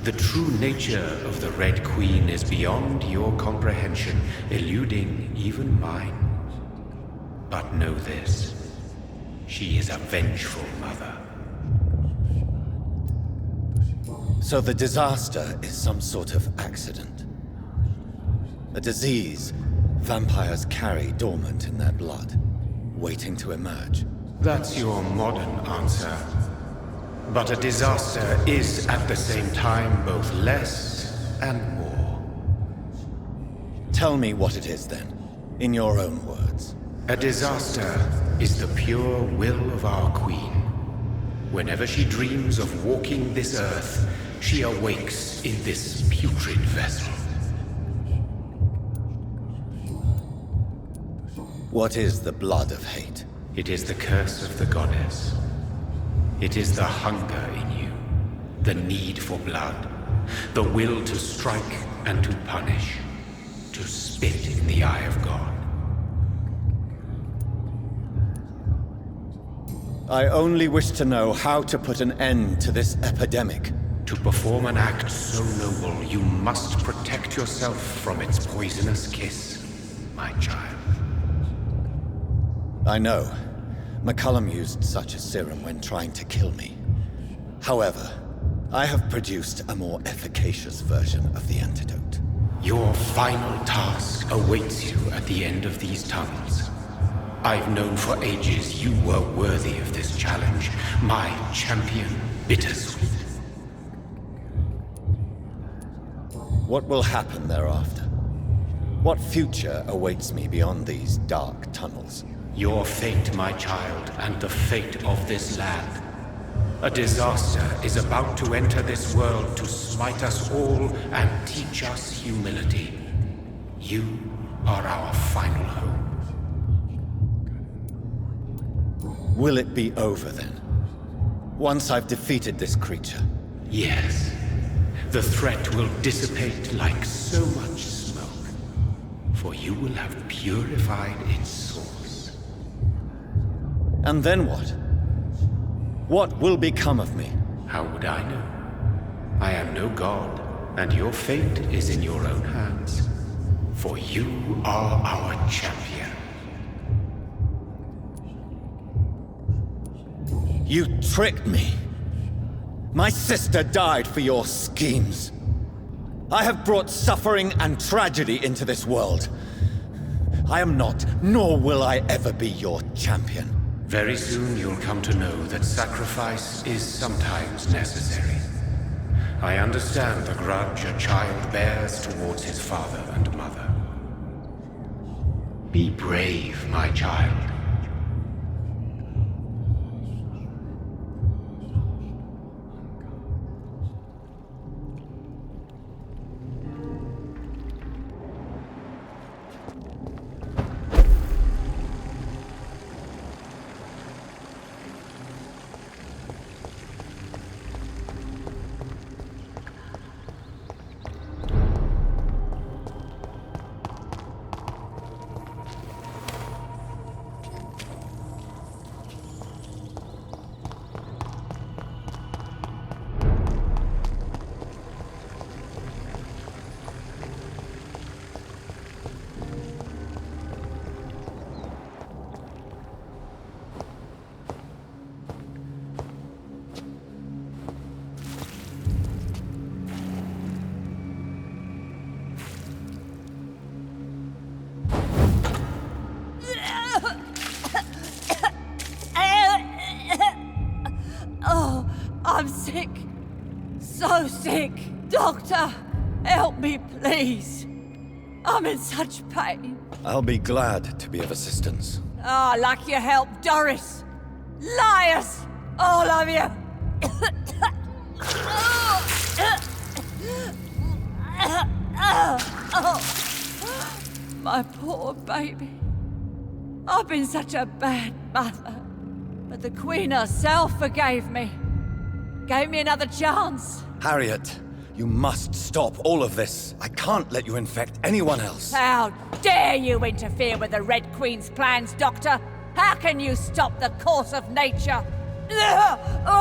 The true nature of the Red Queen is beyond your comprehension, eluding even mine. But know this, she is a vengeful mother. So the disaster is some sort of accident. A disease vampires carry dormant in their blood, waiting to emerge. That's your modern answer. But a disaster is at the same time both less and more. Tell me what it is then, in your own words. A disaster is the pure will of our queen. Whenever she dreams of walking this earth, she awakes in this putrid vessel. What is the blood of hate? It is the curse of the goddess. It is the hunger in you, the need for blood, the will to strike and to punish, to spit in the eye of God. I only wish to know how to put an end to this epidemic. To perform an act so noble, you must protect yourself from its poisonous kiss, my child. I know. McCullum used such a serum when trying to kill me. However, I have produced a more efficacious version of the antidote. Your final task awaits you at the end of these tunnels. I've known for ages you were worthy of this challenge, my champion, Bittersweet. What will happen thereafter? What future awaits me beyond these dark tunnels? Your fate, my child, and the fate of this land. A disaster is about to enter this world to smite us all and teach us humility. You are our final hope. Will it be over then? Once I've defeated this creature? Yes. The threat will dissipate like so much smoke, for you will have purified its source. And then what? What will become of me? How would I know? I am no god, and your fate is in your own hands. For you are our champion. You tricked me. My sister died for your schemes. I have brought suffering and tragedy into this world. I am not, nor will I ever be your champion. Very soon you'll come to know that sacrifice is sometimes necessary. I understand the grudge a child bears towards his father and mother. Be brave, my child. I'm sick. So sick. Doctor, help me, please. I'm in such pain. I'll be glad to be of assistance. Ah, like your help, Doris. Liars! All of you! My poor baby. I've been such a bad mother. But the Queen herself forgave me. Gave me another chance. Harriet, you must stop all of this. I can't let you infect anyone else. How dare you interfere with the Red Queen's plans, Doctor? How can you stop the course of nature? I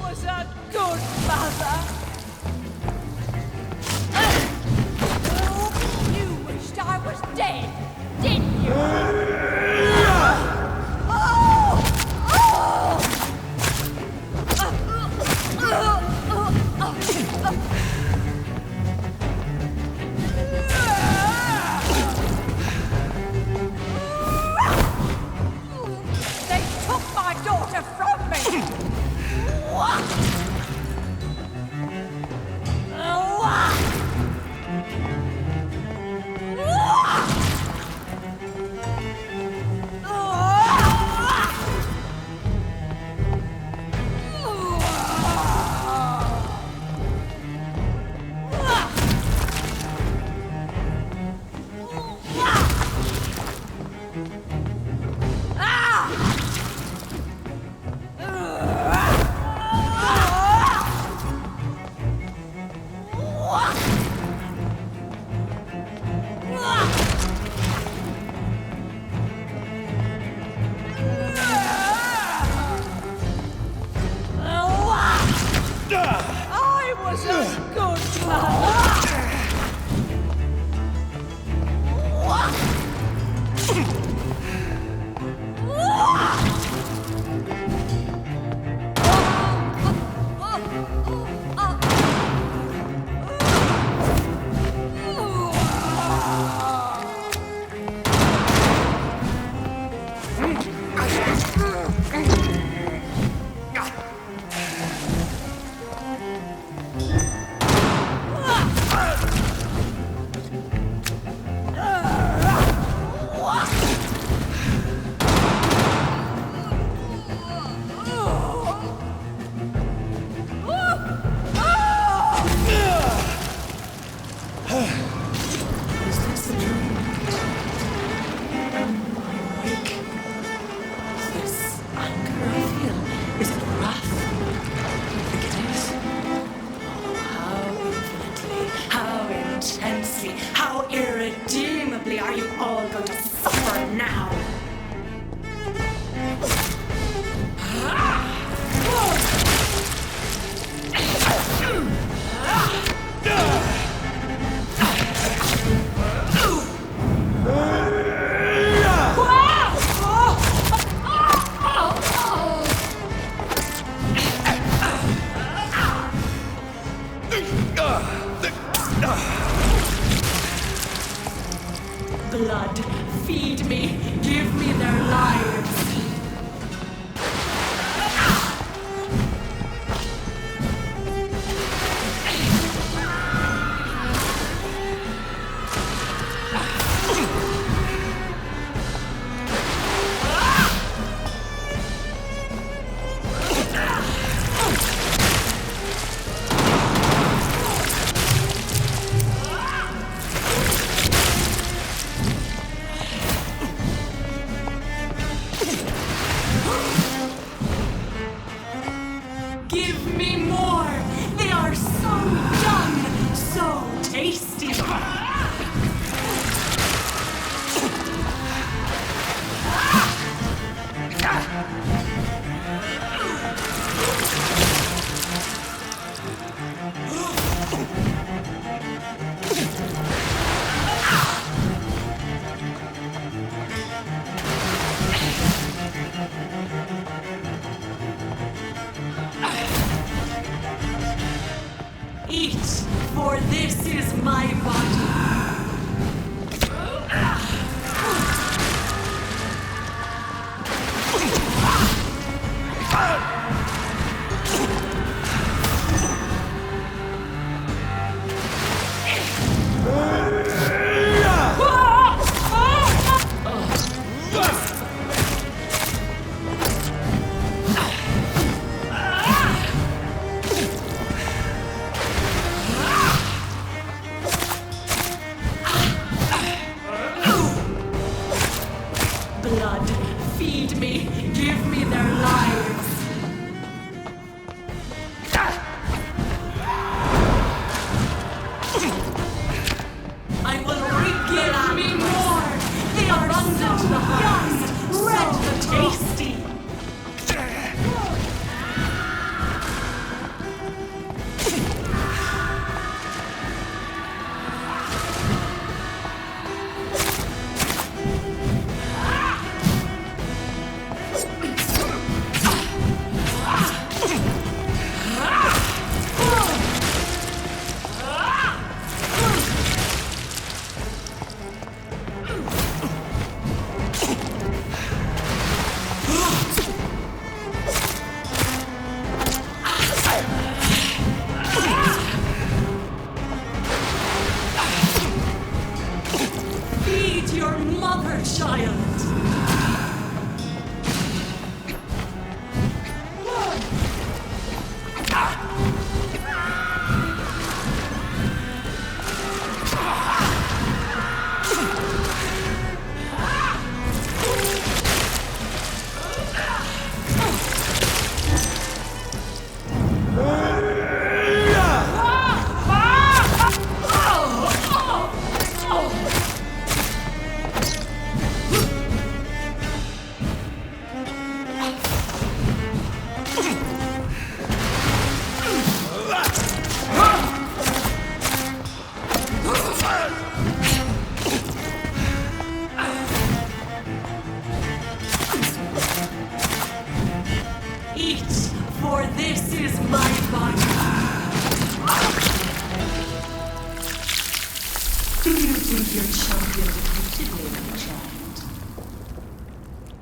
was a good mother. You wished I was dead, didn't you? They took my daughter from me! irredeemably are you all going to suffer now? Blood, feed me, give me their lives. Give me more! They are so done, so tasty! Eat, for this is my body. Blood, feed me, give me their lives. I will give me more. They are abundant the hearts, red the tasty. Feed your mother, child. Eat, for this is my body. Do you think your champion defeated me, my child?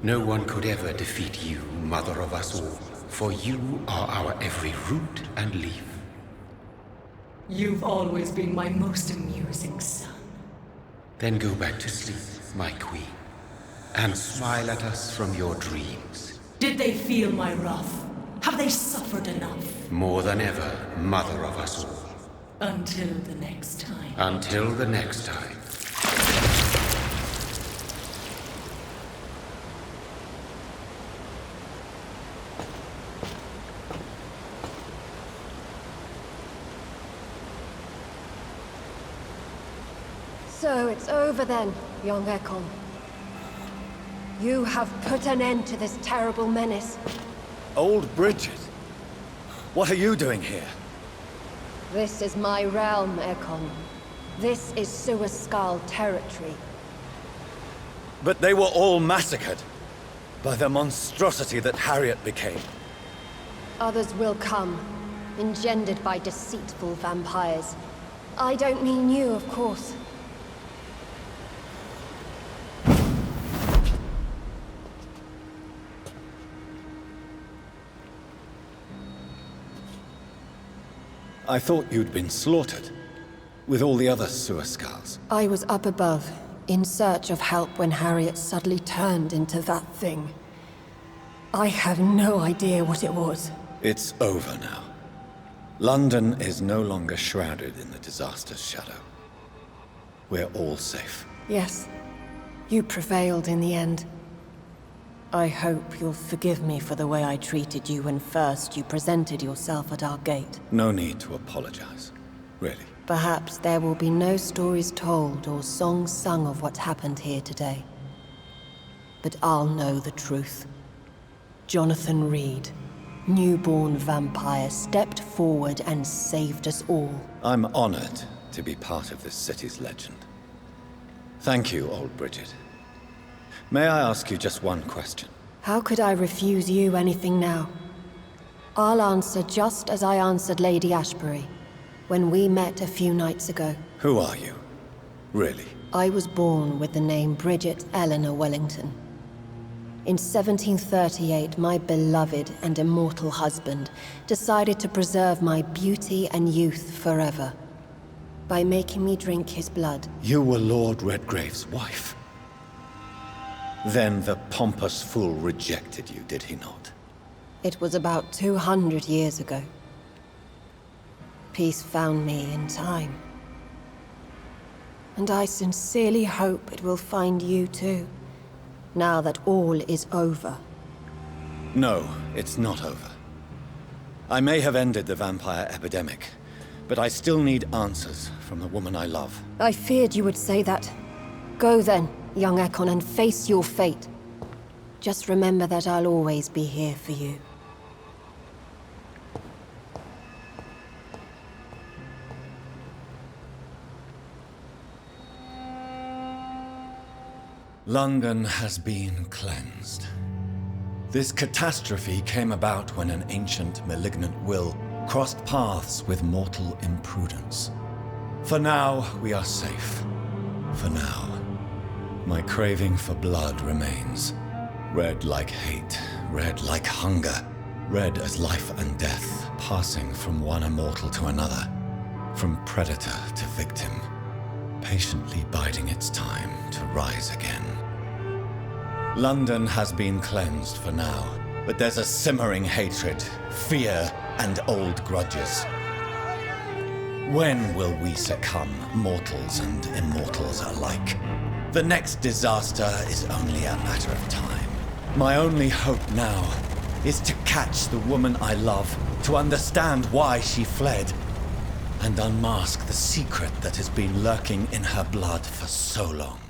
No one could ever defeat you, mother of us all, for you are our every root and leaf. You've always been my most amusing son. Then go back to sleep, my queen, and smile at us from your dreams. Did they feel my wrath? Have they suffered enough? More than ever, mother of us all. Until the next time. Until the next time. So it's over then, young Ekon. You have put an end to this terrible menace. Old Bridget? What are you doing here? This is my realm, Ekon. This is Suaskal territory. But they were all massacred by the monstrosity that Harriet became. Others will come, engendered by deceitful vampires. I don't mean you, of course. I thought you'd been slaughtered, with all the other Suaskals. I was up above, in search of help when Harriet suddenly turned into that thing. I have no idea what it was. It's over now. London is no longer shrouded in the disaster's shadow. We're all safe. Yes, you prevailed in the end. I hope you'll forgive me for the way I treated you when first you presented yourself at our gate. No need to apologize, really. Perhaps there will be no stories told or songs sung of what happened here today. But I'll know the truth. Jonathan Reed, newborn vampire, stepped forward and saved us all. I'm honored to be part of this city's legend. Thank you, old Bridget. May I ask you just one question? How could I refuse you anything now? I'll answer just as I answered Lady Ashbury when we met a few nights ago. Who are you? Really? I was born with the name Bridget Eleanor Wellington. In 1738, my beloved and immortal husband decided to preserve my beauty and youth forever by making me drink his blood. You were Lord Redgrave's wife. Then the pompous fool rejected you, did he not? It was about 200 years ago. Peace found me in time. And I sincerely hope it will find you too, now that all is over. No, it's not over. I may have ended the vampire epidemic, but I still need answers from the woman I love. I feared you would say that. Go then, young Ekon, and face your fate. Just remember that I'll always be here for you. London has been cleansed. This catastrophe came about when an ancient, malignant will crossed paths with mortal imprudence. For now, we are safe. For now. My craving for blood remains. Red like hate, red like hunger, red as life and death, passing from one immortal to another, from predator to victim, patiently biding its time to rise again. London has been cleansed for now, but there's a simmering hatred, fear, and old grudges. When will we succumb, mortals and immortals alike? The next disaster is only a matter of time. My only hope now is to catch the woman I love, to understand why she fled, and unmask the secret that has been lurking in her blood for so long.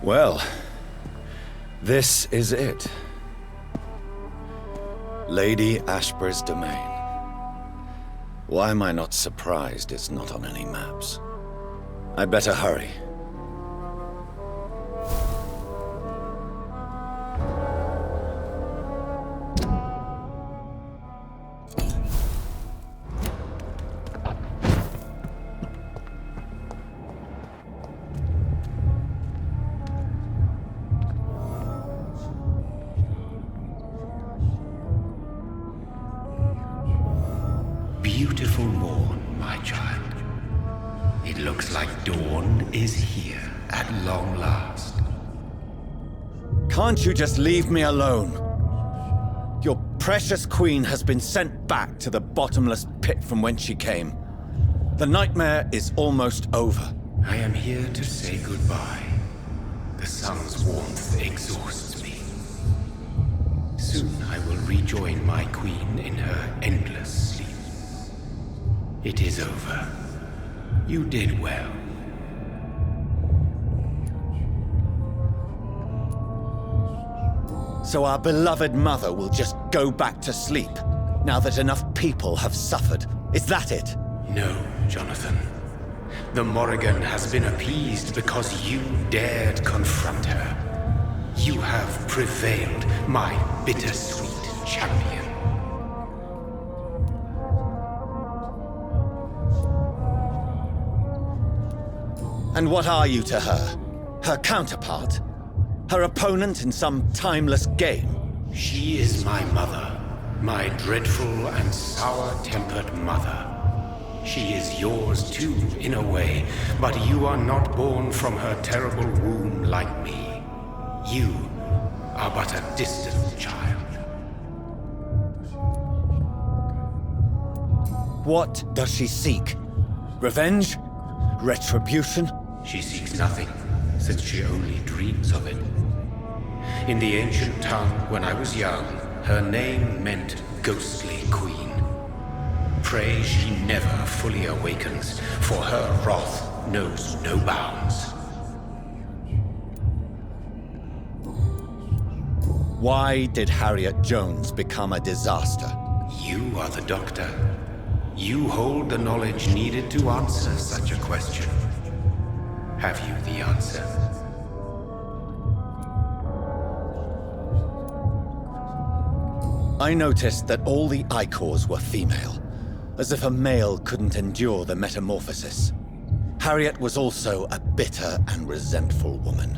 Well, this is it. Lady Ashbury's domain. Why am I not surprised it's not on any maps? I'd better hurry. Beautiful morn, my child. It looks like dawn is here at long last. Can't you just leave me alone? Your precious queen has been sent back to the bottomless pit from whence she came. The nightmare is almost over. I am here to say goodbye. The sun's warmth exhausts me. Soon I will rejoin my queen in her endless sleep. It is over. You did well. So our beloved mother will just go back to sleep, now that enough people have suffered. Is that it? No, Jonathan. The Morrigan has been appeased because you dared confront her. You have prevailed, my bittersweet champion. And what are you to her? Her counterpart? Her opponent in some timeless game? She is my mother, my dreadful and sour-tempered mother. She is yours too, in a way, but you are not born from her terrible womb like me. You are but a distant child. What does she seek? Revenge? Retribution? She seeks nothing, since she only dreams of it. In the ancient tongue, when I was young, her name meant ghostly queen. Pray she never fully awakens, for her wrath knows no bounds. Why did Harriet Jones become a disaster? You are the doctor. You hold the knowledge needed to answer such a question. Have you the answer? I noticed that all the Icors were female, as if a male couldn't endure the metamorphosis. Harriet was also a bitter and resentful woman,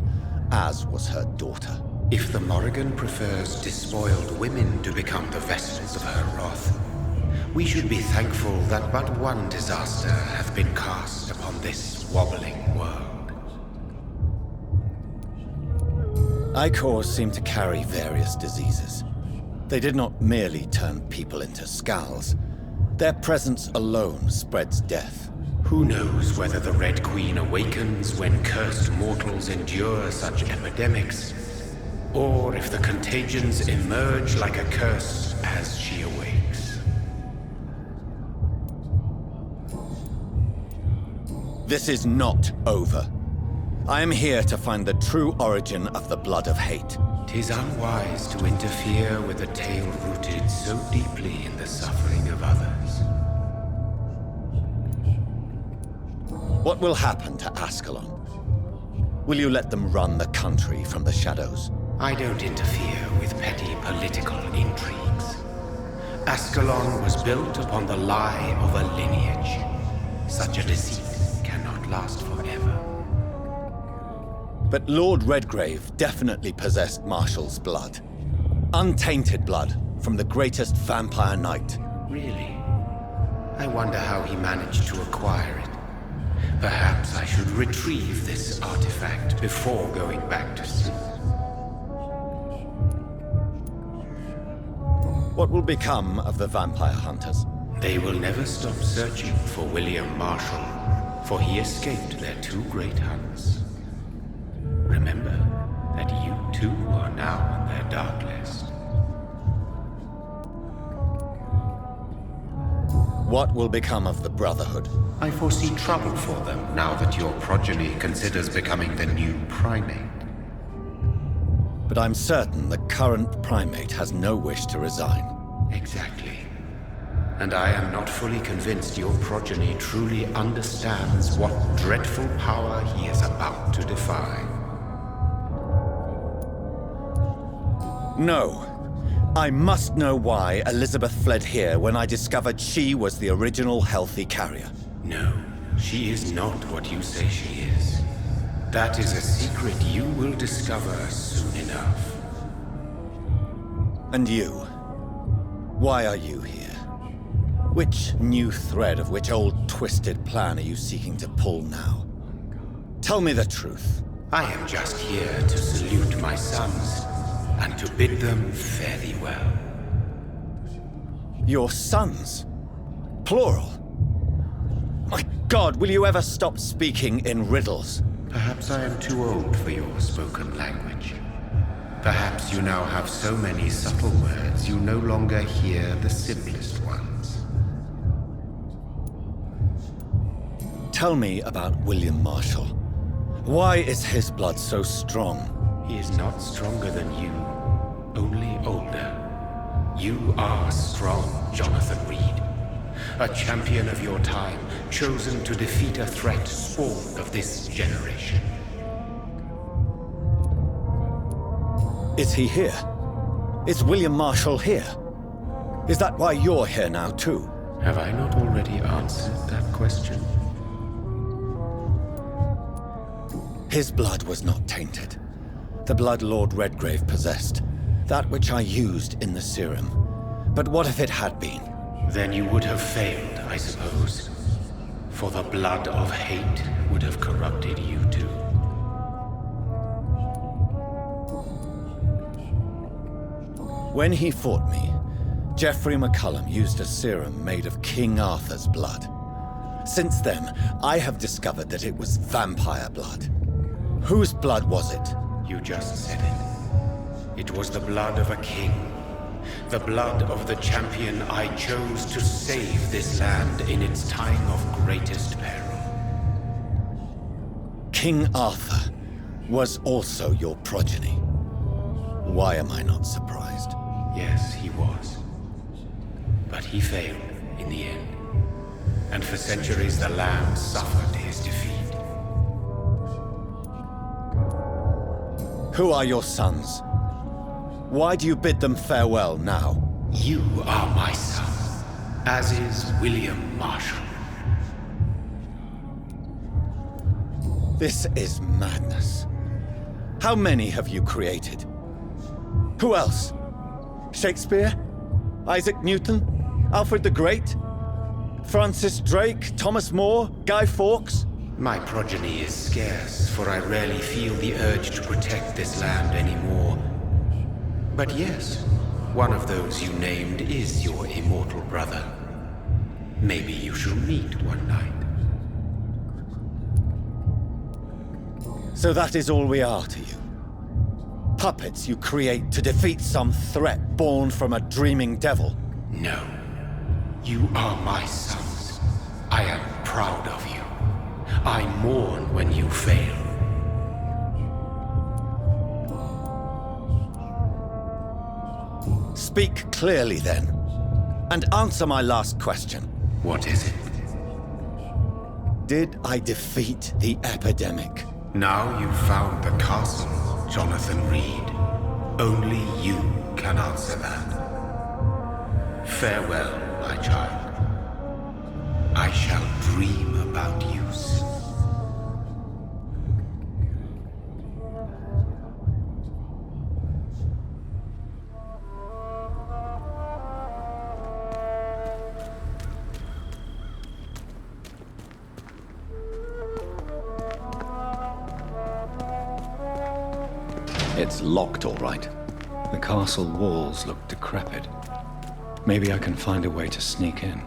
as was her daughter. If the Morrigan prefers despoiled women to become the vessels of her wrath, we should be thankful that but one disaster hath been cast upon this wobbling world. Icors seem to carry various diseases. They did not merely turn people into skulls. Their presence alone spreads death. Who knows whether the Red Queen awakens when cursed mortals endure such epidemics, or if the contagions emerge like a curse as she awakes. This is not over. I am here to find the true origin of the blood of hate. 'Tis unwise to interfere with a tale rooted so deeply in the suffering of others. What will happen to Ascalon? Will you let them run the country from the shadows? I don't interfere with petty political intrigues. Ascalon was built upon the lie of a lineage. Such a deceit cannot last forever. But Lord Redgrave definitely possessed Marshall's blood. Untainted blood from the greatest vampire knight. Really? I wonder how he managed to acquire it. Perhaps I should retrieve this artifact before going back to sleep. What will become of the vampire hunters? They will never stop searching for William Marshall, for he escaped their two great hunts. Remember that you too are now on their dark list. What will become of the Brotherhood? I foresee trouble for them now that your progeny considers becoming the new primate. But I'm certain the current primate has no wish to resign. Exactly. And I am not fully convinced your progeny truly understands what dreadful power he is about to defy. No. I must know why Elizabeth fled here when I discovered she was the original healthy carrier. No, she is not what you say she is. That is a secret you will discover soon enough. And you? Why are you here? Which new thread of which old twisted plan are you seeking to pull now? Tell me the truth. I am just here to salute my sons and to bid them fare thee well. Your sons? Plural? My God, will you ever stop speaking in riddles? Perhaps I am too old for your spoken language. Perhaps you now have so many subtle words you no longer hear the simplest ones. Tell me about William Marshall. Why is his blood so strong? He is not stronger than you, only older. You are strong, Jonathan Reed. A champion of your time, chosen to defeat a threat spawned of this generation. Is he here? Is William Marshall here? Is that why you're here now, too? Have I not already answered that question? His blood was not tainted. The blood Lord Redgrave possessed. That which I used in the serum. But what if it had been? Then you would have failed, I suppose. For the blood of hate would have corrupted you too. When he fought me, Geoffrey McCullum used a serum made of King Arthur's blood. Since then, I have discovered that it was vampire blood. Whose blood was it? You just said it. It was the blood of a king. The blood of the champion I chose to save this land in its time of greatest peril. King Arthur was also your progeny. Why am I not surprised? Yes, he was. But he failed in the end. And for centuries the land suffered his defeat. Who are your sons? Why do you bid them farewell now? You are my son, as is William Marshall. This is madness. How many have you created? Who else? Shakespeare? Isaac Newton? Alfred the Great? Francis Drake? Thomas More? Guy Fawkes? My progeny is scarce, for I rarely feel the urge to protect this land anymore. But yes, one of those you named is your immortal brother. Maybe you shall meet one night. So that is all we are to you? Puppets you create to defeat some threat born from a dreaming devil? No. You are my sons. I am proud of you. I mourn when you fail. Speak clearly then, and answer my last question. What is it? Did I defeat the epidemic? Now you've found the castle, Jonathan Reed. Only you can answer that. Farewell, my child. I shall dream about you soon. It's locked, all right. The castle walls look decrepit. Maybe I can find a way to sneak in.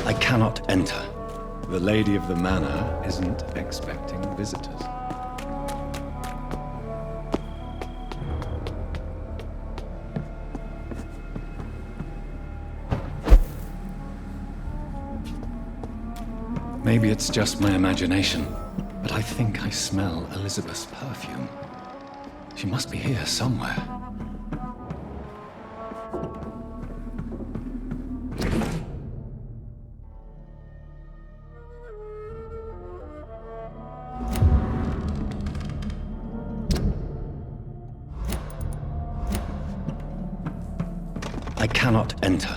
I cannot enter. The lady of the manor isn't expecting visitors. Maybe it's just my imagination, but I think I smell Elizabeth's perfume. She must be here somewhere. I cannot enter.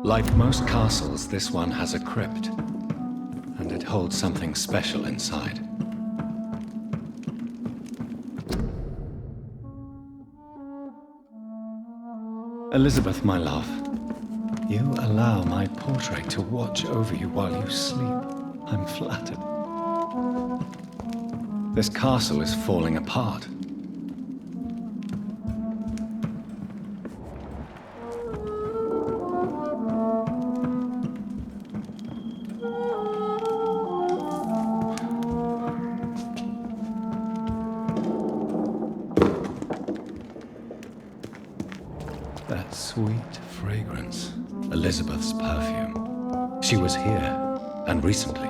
Like most castles, this one has a crypt, and it holds something special inside. Elizabeth, my love, you allow my portrait to watch over you while you sleep. I'm flattered. This castle is falling apart. That sweet fragrance. Elizabeth's perfume. She was here, and recently.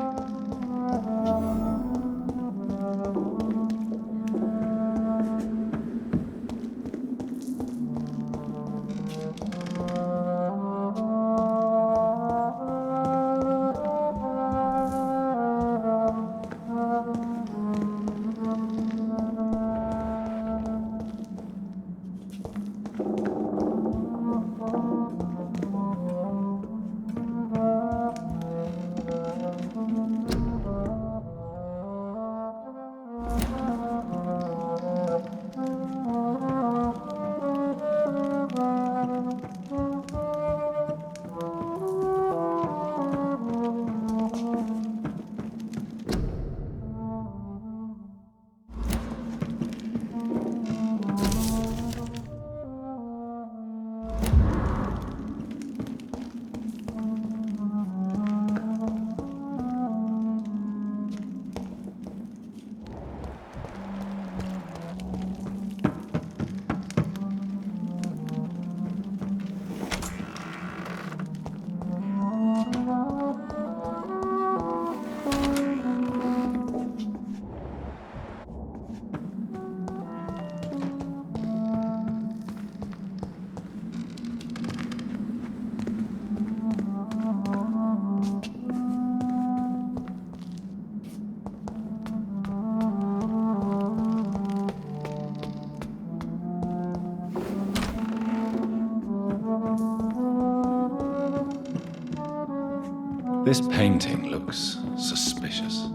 This painting looks suspicious.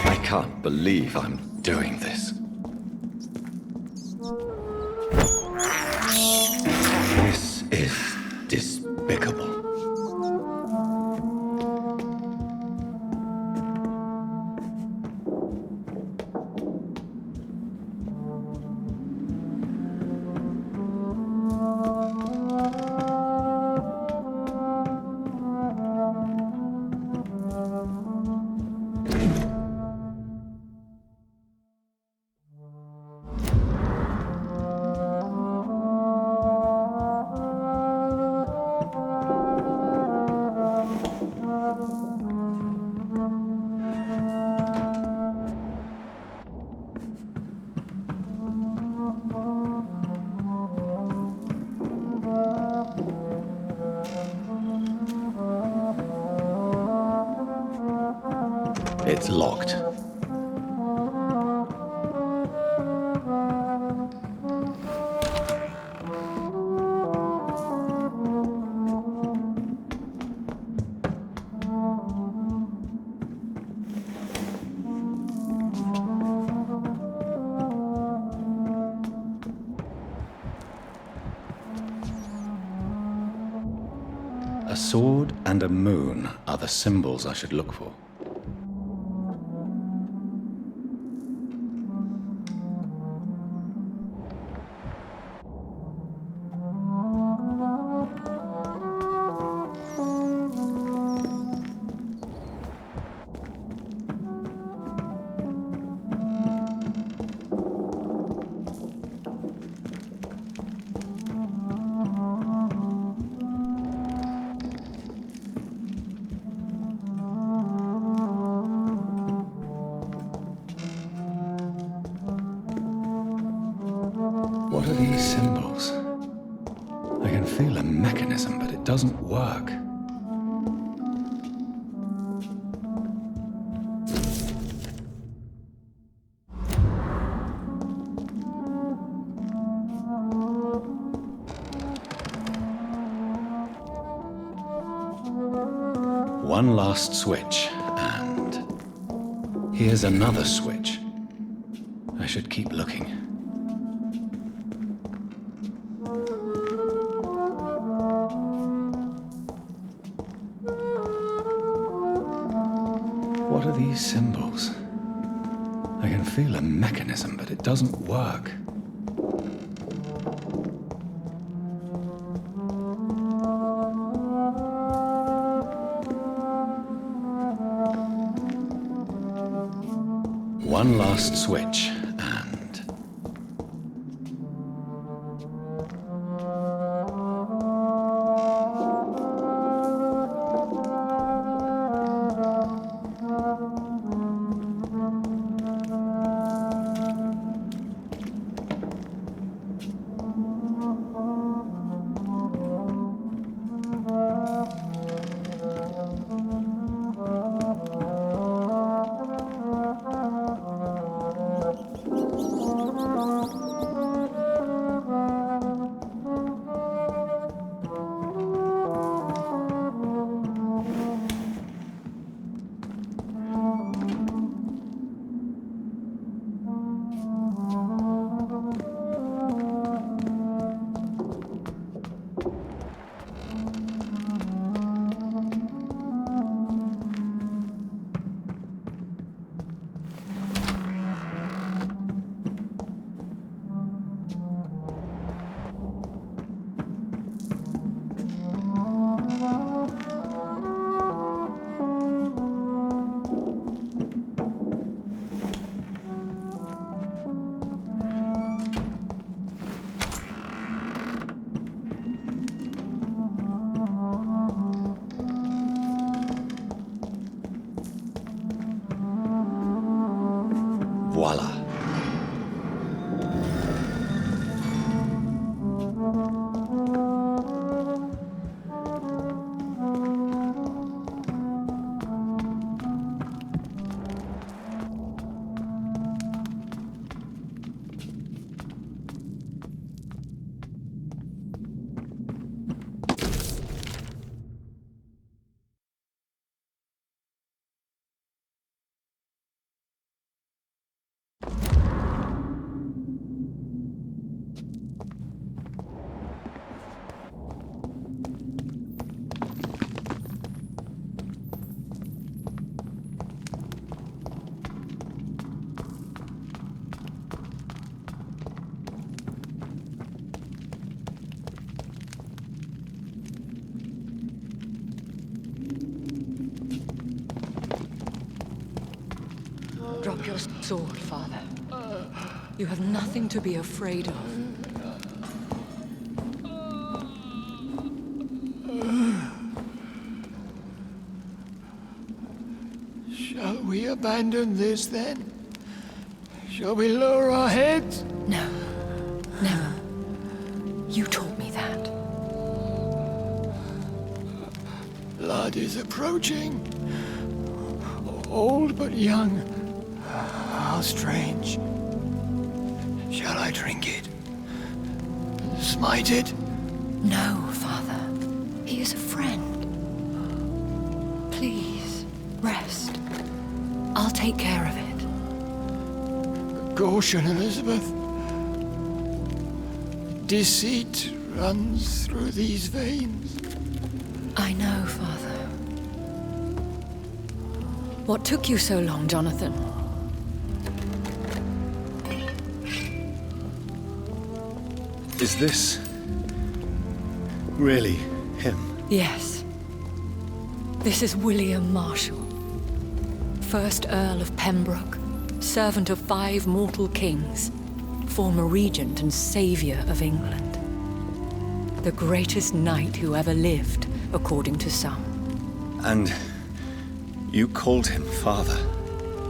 I can't believe I'm doing this. This is despicable. It's locked. sword and a moon are the symbols I should look for. What are these symbols? I can feel a mechanism, but it doesn't work. One last switch, and here's another switch. I should keep looking. What are these symbols? I can feel a mechanism, but it doesn't work. One last switch, and... Voila. Drop your sword, Father. You have nothing to be afraid of. Shall we abandon this then? Shall we lower our heads? No. Never. You taught me that. Blood is approaching. Old but young. How strange. Shall I drink it? Smite it? No, Father. He is a friend. Please, rest. I'll take care of it. Caution, Elizabeth. Deceit runs through these veins. I know, Father. What took you so long, Jonathan? Is this really him? Yes. This is William Marshall, 1st Earl of Pembroke, servant of 5 mortal kings, former regent and savior of England. The greatest knight who ever lived, according to some. And you called him father?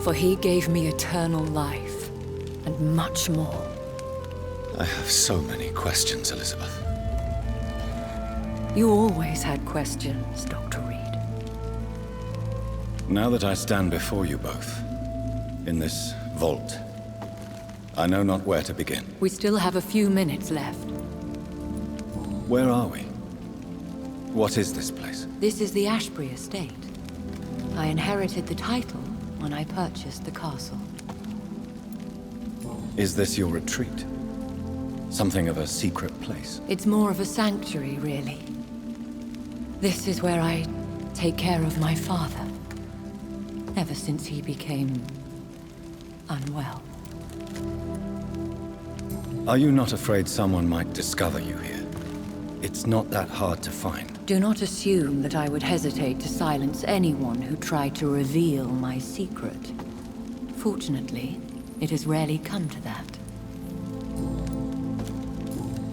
For he gave me eternal life, and much more. I have so many questions, Elizabeth. You always had questions, Dr. Reed. Now that I stand before you both, in this vault, I know not where to begin. We still have a few minutes left. Where are we? What is this place? This is the Ashbury estate. I inherited the title when I purchased the castle. Is this your retreat? Something of a secret place? It's more of a sanctuary, really. This is where I take care of my father. Ever since he became unwell. Are you not afraid someone might discover you here? It's not that hard to find. Do not assume that I would hesitate to silence anyone who tried to reveal my secret. Fortunately, it has rarely come to that.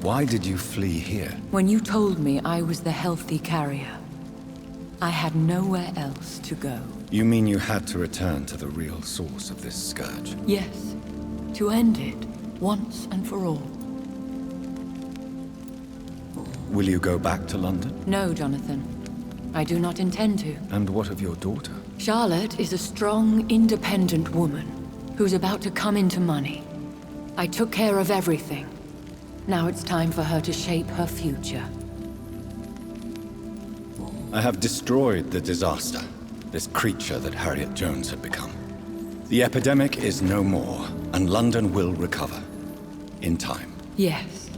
Why did you flee here? When you told me I was the healthy carrier, I had nowhere else to go. You mean you had to return to the real source of this scourge? Yes, to end it, once and for all. Will you go back to London? No, Jonathan. I do not intend to. And what of your daughter? Charlotte is a strong, independent woman who's about to come into money. I took care of everything. Now it's time for her to shape her future. I have destroyed the disaster, this creature that Harriet Jones had become. The epidemic is no more, and London will recover. In time. Yes.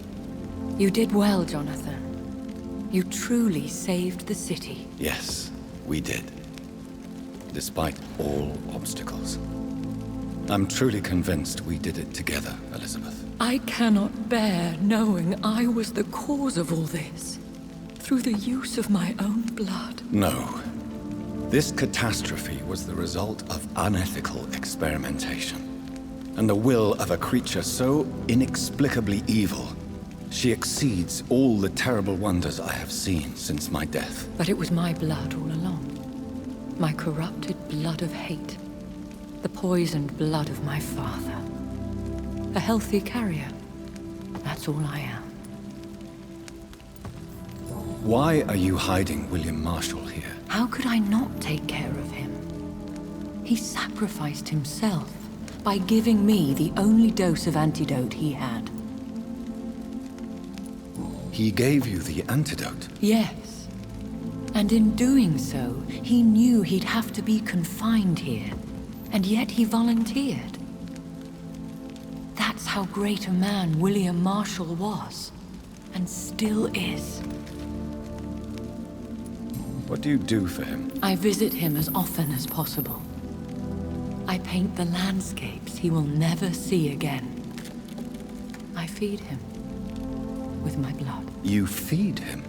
You did well, Jonathan. You truly saved the city. Yes, we did. Despite all obstacles. I'm truly convinced we did it together, Elizabeth. I cannot bear knowing I was the cause of all this. Through the use of my own blood. No. This catastrophe was the result of unethical experimentation. And the will of a creature so inexplicably evil, she exceeds all the terrible wonders I have seen since my death. But it was my blood all along. My corrupted blood of hate. The poisoned blood of my father. A healthy carrier. That's all I am. Why are you hiding William Marshall here? How could I not take care of him? He sacrificed himself by giving me the only dose of antidote he had. He gave you the antidote? Yes. And in doing so, he knew he'd have to be confined here. And yet he volunteered. That's how great a man William Marshall was. And still is. What do you do for him? I visit him as often as possible. I paint the landscapes he will never see again. I feed him with my blood. You feed him?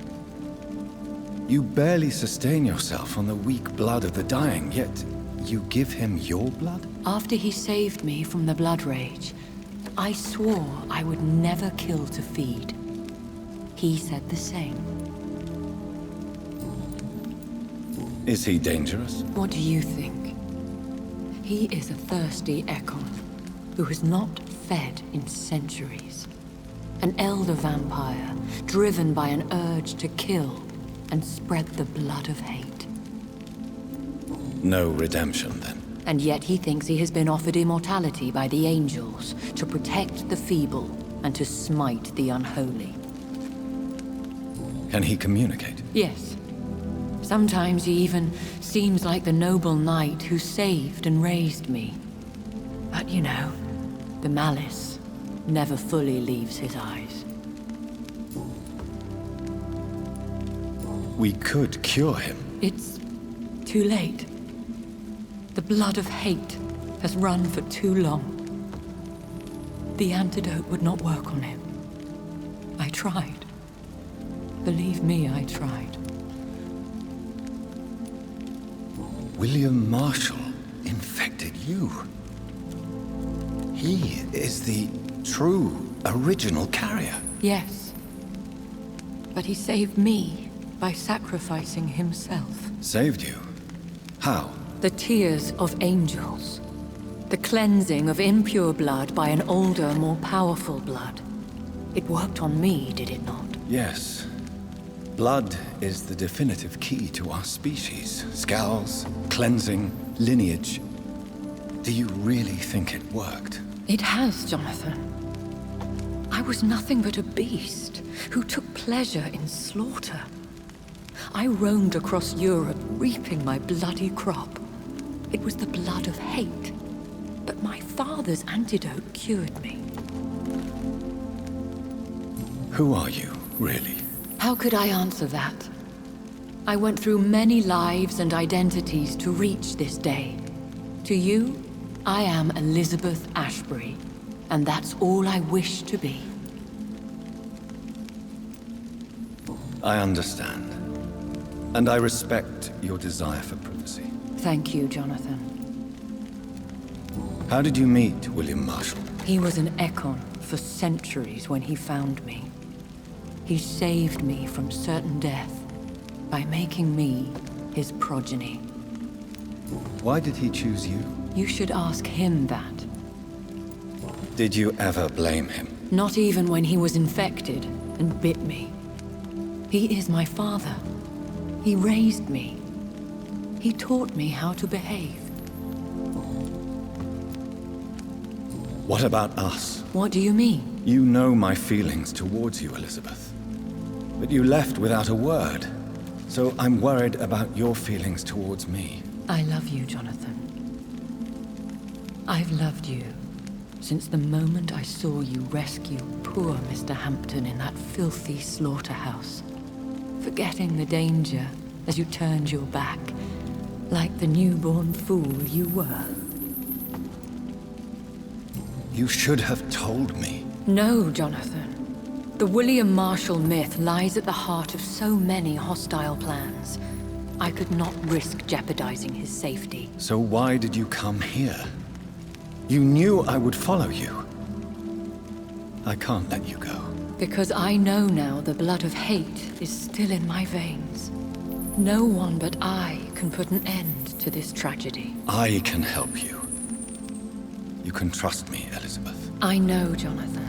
You barely sustain yourself on the weak blood of the dying, yet you give him your blood? After he saved me from the blood rage, I swore I would never kill to feed. He said the same. Is he dangerous? What do you think? He is a thirsty Ekon who has not fed in centuries. An elder vampire, driven by an urge to kill and spread the blood of hate. No redemption, then. And yet he thinks he has been offered immortality by the angels to protect the feeble and to smite the unholy. Can he communicate? Yes. Sometimes he even seems like the noble knight who saved and raised me. But you know, the malice never fully leaves his eyes. we could cure him. It's too late. The blood of hate has run for too long. The antidote would not work on him. I tried. Believe me, I tried. William Marshall infected you. He is the true, original carrier. Yes. But he saved me by sacrificing himself. Saved you? How? The tears of angels. The cleansing of impure blood by an older, more powerful blood. It worked on me, did it not? Yes. Blood is the definitive key to our species. Scowls, cleansing, lineage. Do you really think it worked? It has, Jonathan. I was nothing but a beast who took pleasure in slaughter. I roamed across Europe, reaping my bloody crop. It was the blood of hate. But my father's antidote cured me. Who are you, really? How could I answer that? I went through many lives and identities to reach this day. To you, I am Elizabeth Ashbury, and that's all I wish to be. I understand. And I respect your desire for privacy. Thank you, Jonathan. How did you meet William Marshall? He was an Ekon for centuries when he found me. He saved me from certain death by making me his progeny. Why did he choose you? You should ask him that. Did you ever blame him? Not even when he was infected and bit me. He is my father. He raised me. He taught me how to behave. What about us? What do you mean? You know my feelings towards you, Elizabeth. But you left without a word. So I'm worried about your feelings towards me. I love you, Jonathan. I've loved you since the moment I saw you rescue poor Mr. Hampton in that filthy slaughterhouse, forgetting the danger as you turned your back, like the newborn fool you were. You should have told me. No, Jonathan. The William Marshall myth lies at the heart of so many hostile plans. I could not risk jeopardizing his safety. So why did you come here? You knew I would follow you. I can't let you go. Because I know now the blood of hate is still in my veins. No one but I can put an end to this tragedy. I can help you. You can trust me, Elizabeth. I know, Jonathan.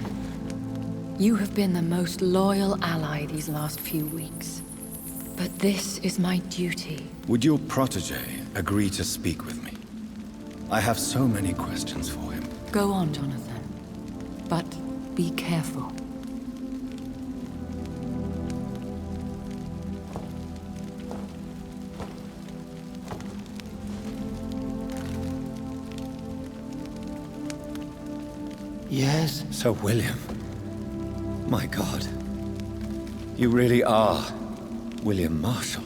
You have been the most loyal ally these last few weeks. But this is my duty. Would your protege agree to speak with me? I have so many questions for him. Go on, Jonathan. But be careful. Yes? Sir William. My God. You really are William Marshall.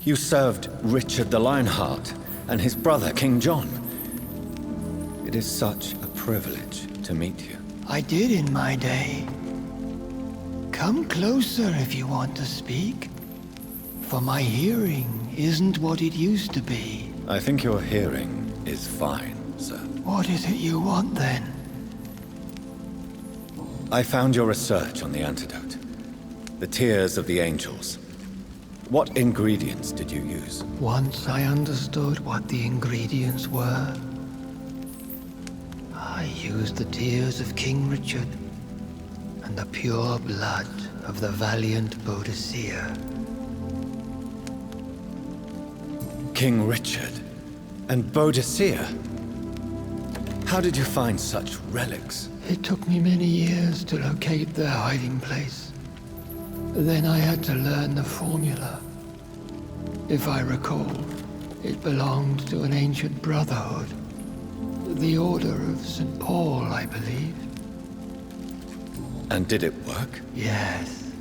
You served Richard the Lionheart and his brother, King John. It is such a privilege to meet you. I did in my day. Come closer if you want to speak. For my hearing isn't what it used to be. I think your hearing is fine, sir. What is it you want then? I found your research on the antidote. The tears of the angels. What ingredients did you use? Once I understood what the ingredients were, I used the tears of King Richard and the pure blood of the valiant Boadicea. King Richard and Boadicea? How did you find such relics? It took me many years to locate their hiding place. Then I had to learn the formula. If I recall, it belonged to an ancient brotherhood. The Order of St. Paul, I believe. And did it work? Yes.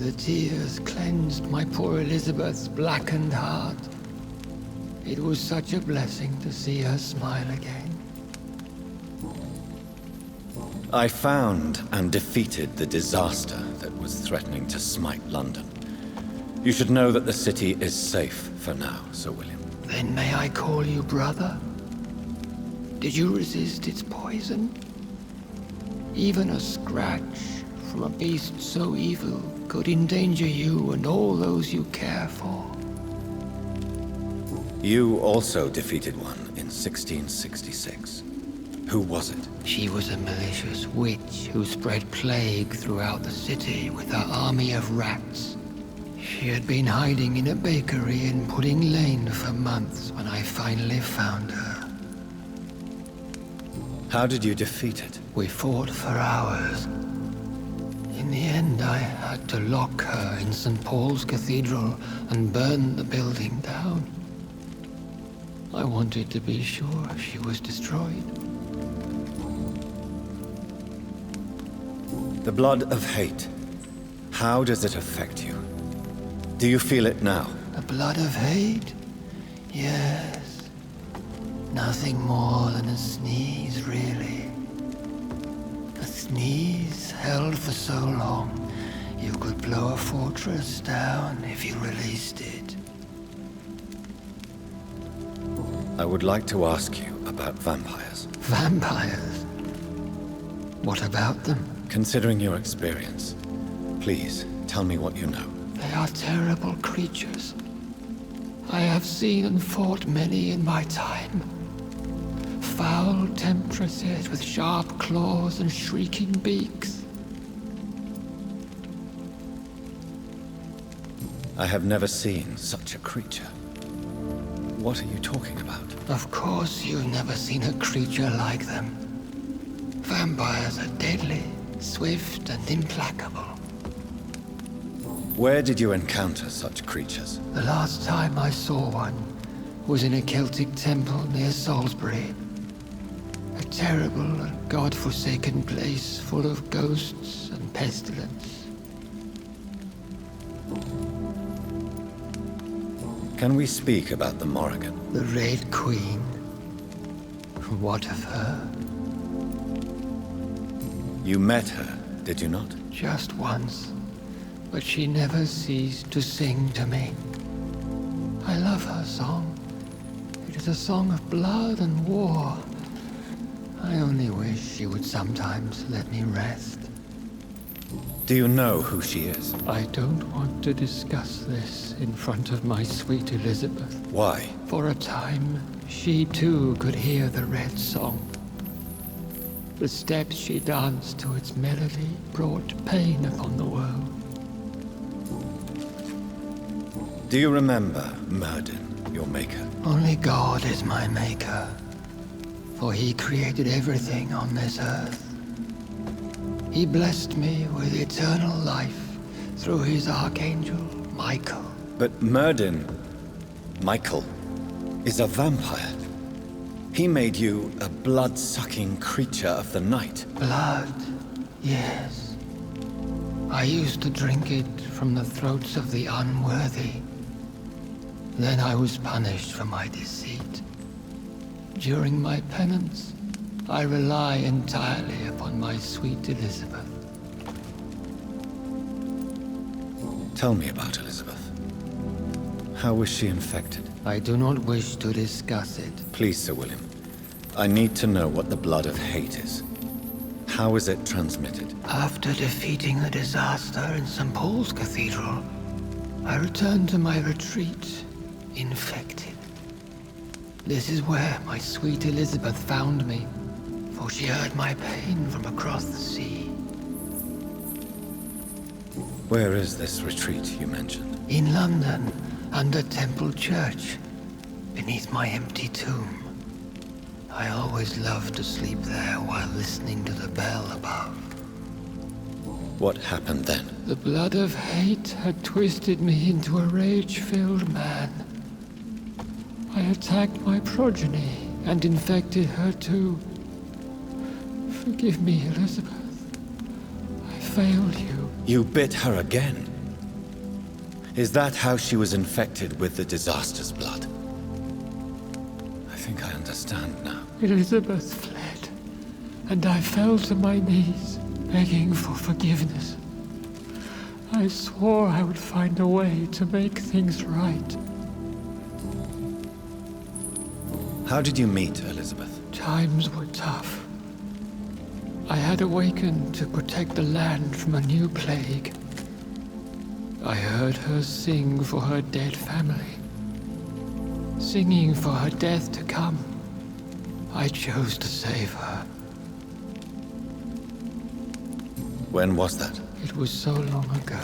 The tears cleansed my poor Elizabeth's blackened heart. It was such a blessing to see her smile again. I found and defeated the disaster that was threatening to smite London. You should know that the city is safe for now, Sir William. Then may I call you brother? Did you resist its poison? Even a scratch from a beast so evil could endanger you and all those you care for. You also defeated one in 1666. Who was it? She was a malicious witch who spread plague throughout the city with her army of rats. She had been hiding in a bakery in Pudding Lane for months when I finally found her. How did you defeat it? We fought for hours. In the end, I had to lock her in St. Paul's Cathedral and burn the building down. I wanted to be sure she was destroyed. The blood of hate. How does it affect you? Do you feel it now? The blood of hate? Yes. Nothing more than a sneeze, really. A sneeze held for so long, you could blow a fortress down if you released it. I would like to ask you about vampires. Vampires? What about them? Considering your experience, please tell me what you know. They are terrible creatures. I have seen and fought many in my time. Foul temptresses with sharp claws and shrieking beaks. I have never seen such a creature. What are you talking about? Of course you've never seen a creature like them. Vampires are deadly, swift and implacable. Where did you encounter such creatures? The last time I saw one was in a Celtic temple near Salisbury. A terrible and god-forsaken place full of ghosts and pestilence. Can we speak about the Morrigan? The Red Queen. What of her? You met her, did you not? Just once. But she never ceased to sing to me. I love her song. It is a song of blood and war. I only wish she would sometimes let me rest. Do you know who she is? I don't want to discuss this in front of my sweet Elizabeth. Why? For a time, she too could hear the Red Song. The steps she danced to its melody brought pain upon the world. Do you remember Myrddin, your maker? Only God is my maker, for he created everything on this earth. He blessed me with eternal life through his archangel, Michael. But Myrddin, Michael, is a vampire. He made you a blood-sucking creature of the night. Blood, yes. I used to drink it from the throats of the unworthy. Then I was punished for my deceit. During my penance, I rely entirely upon my sweet Elizabeth. Tell me about Elizabeth. How was she infected? I do not wish to discuss it. Please, Sir William. I need to know what the blood of hate is. How is it transmitted? After defeating the disaster in St. Paul's Cathedral, I returned to my retreat, infected. This is where my sweet Elizabeth found me, for she heard my pain from across the sea. Where is this retreat you mentioned? In London, under Temple Church, beneath my empty tomb. I always loved to sleep there while listening to the bell above. What happened then? The blood of hate had twisted me into a rage-filled man. I attacked my progeny and infected her too. Forgive me, Elizabeth. I failed you. You bit her again? Is that how she was infected with the disaster's blood? I think I understand now. Elizabeth fled, and I fell to my knees, begging for forgiveness. I swore I would find a way to make things right. How did you meet Elizabeth? Times were tough. I had awakened to protect the land from a new plague. I heard her sing for her dead family. Singing for her death to come. I chose to save her. When was that? It was so long ago.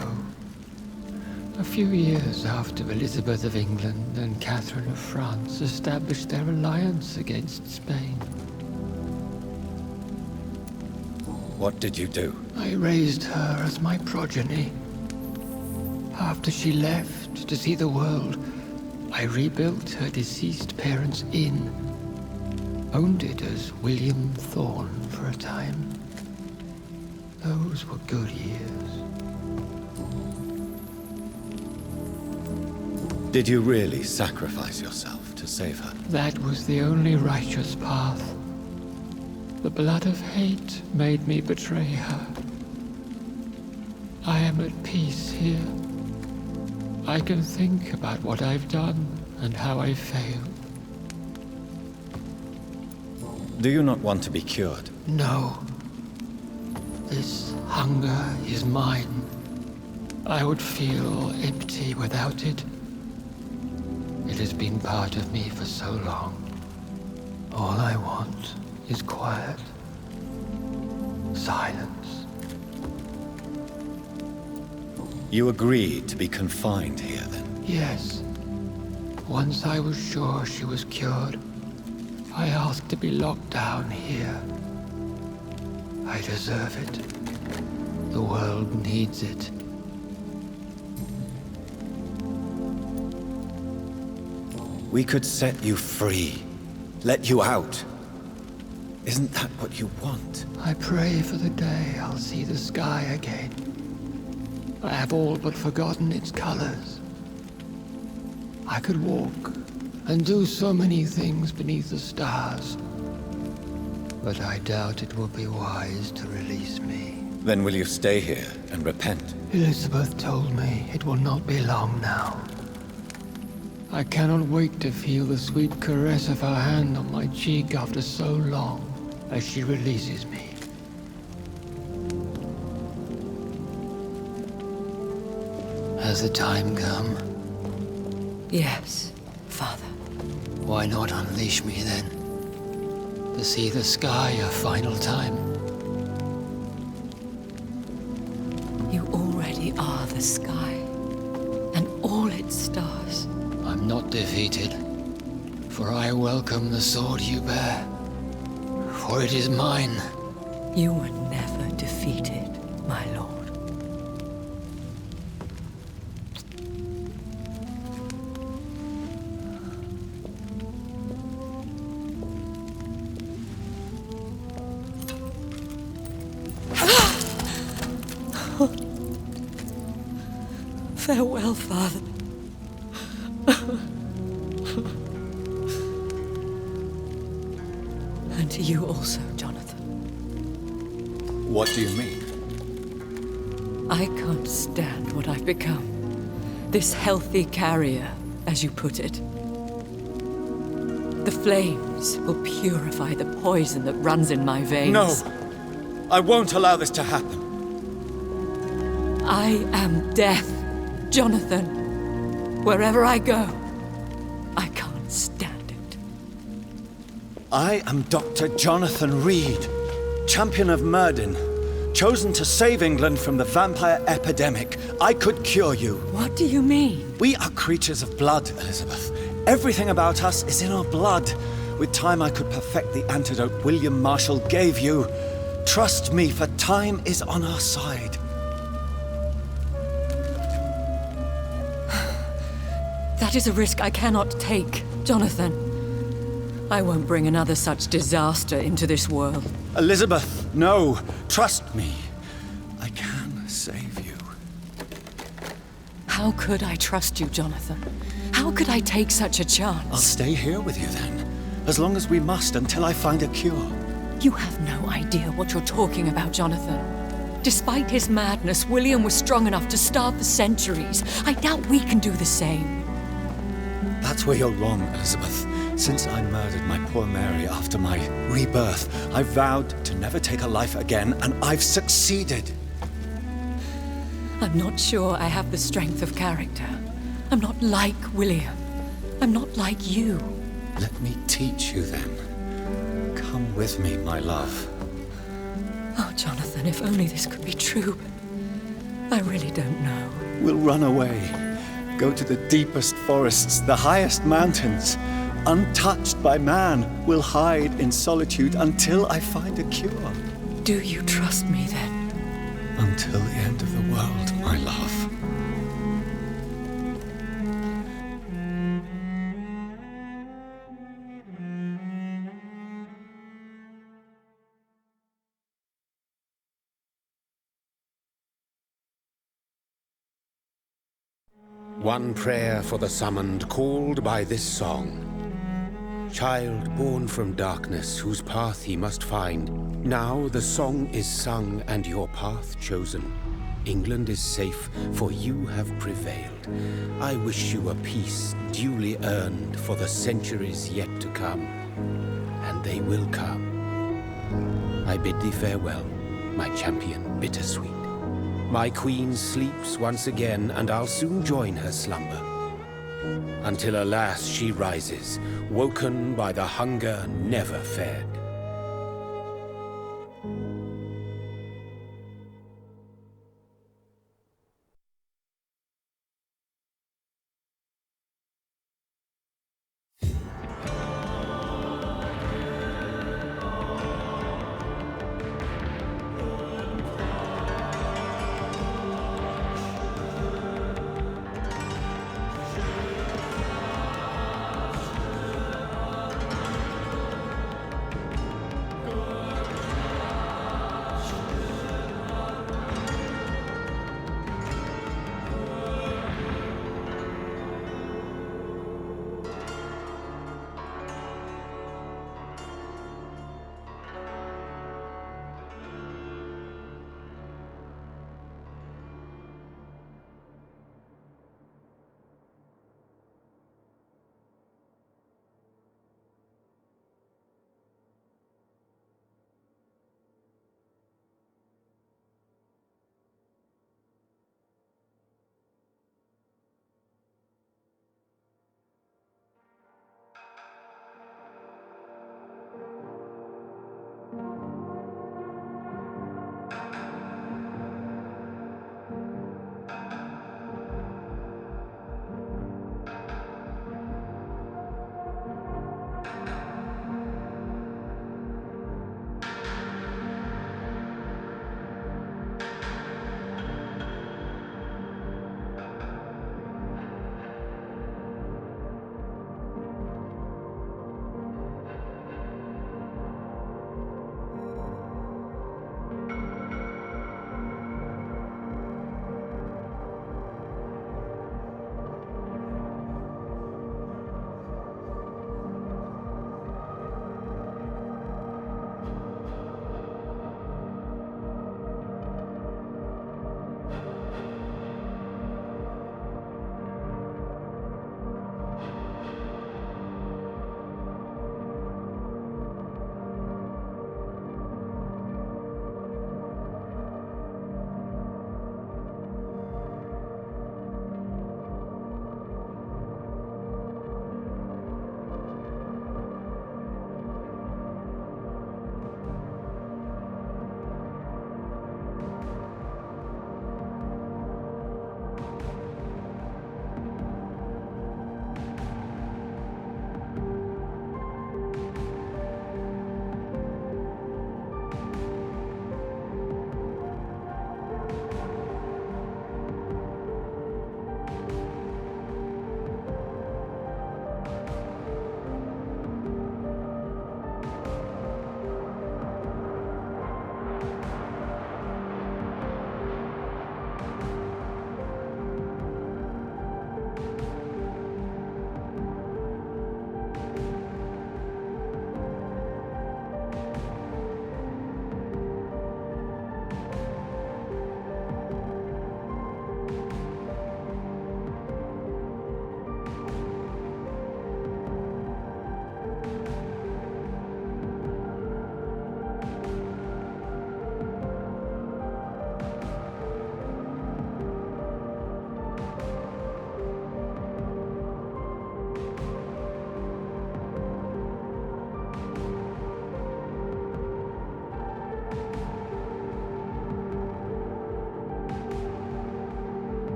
A few years after Elizabeth of England and Catherine of France established their alliance against Spain. What did you do? I raised her as my progeny. After she left to see the world, I rebuilt her deceased parents' inn. Owned it as William Thorne for a time. Those were good years. Did you really sacrifice yourself to save her? That was the only righteous path. The blood of hate made me betray her. I am at peace here. I can think about what I've done and how I failed. Do you not want to be cured? No. This hunger is mine. I would feel empty without it. It has been part of me for so long. All I want is quiet. Silence. You agreed to be confined here, then? Yes. Once I was sure she was cured, I asked to be locked down here. I deserve it. The world needs it. We could set you free. Let you out. Isn't that what you want? I pray for the day I'll see the sky again. I have all but forgotten its colors. I could walk and do so many things beneath the stars. But I doubt it will be wise to release me. Then will you stay here and repent? Elizabeth told me it will not be long now. I cannot wait to feel the sweet caress of her hand on my cheek after so long, as she releases me. Has the time come? Yes, Father. Why not unleash me then? To see the sky a final time? You already are the sky, and all its stars. I'm not defeated, for I welcome the sword you bear, for it is mine. You were never defeated, my lord. Farewell, Father. And to you also, Jonathan. What do you mean? I can't stand what I've become. This healthy carrier, as you put it. The flames will purify the poison that runs in my veins. No! I won't allow this to happen. I am death, Jonathan. Wherever I go, I can't stand it. I am Dr. Jonathan Reed, champion of Myrddin, chosen to save England from the vampire epidemic. I could cure you. What do you mean? We are creatures of blood, Elizabeth. Everything about us is in our blood. With time, I could perfect the antidote William Marshall gave you. Trust me, for time is on our side. That is a risk I cannot take, Jonathan. I won't bring another such disaster into this world. Elizabeth, no. Trust me. I can save you. How could I trust you, Jonathan? How could I take such a chance? I'll stay here with you then, as long as we must until I find a cure. You have no idea what you're talking about, Jonathan. Despite his madness, William was strong enough to starve for centuries. I doubt we can do the same. That's where you're wrong, Elizabeth. Since I murdered my poor Mary after my rebirth, I vowed to never take a life again, and I've succeeded. I'm not sure I have the strength of character. I'm not like William. I'm not like you. Let me teach you then. Come with me, my love. Oh, Jonathan, if only this could be true. I really don't know. We'll run away. Go to the deepest forests, the highest mountains. Untouched by man, we'll hide in solitude until I find a cure. Do you trust me then? Until the end of the world, my love. One prayer for the summoned called by this song. Child born from darkness, whose path he must find. Now the song is sung and your path chosen. England is safe, for you have prevailed. I wish you a peace duly earned for the centuries yet to come. And they will come. I bid thee farewell, my champion bittersweet. My queen sleeps once again, and I'll soon join her slumber. Until alas she rises, woken by the hunger never fed.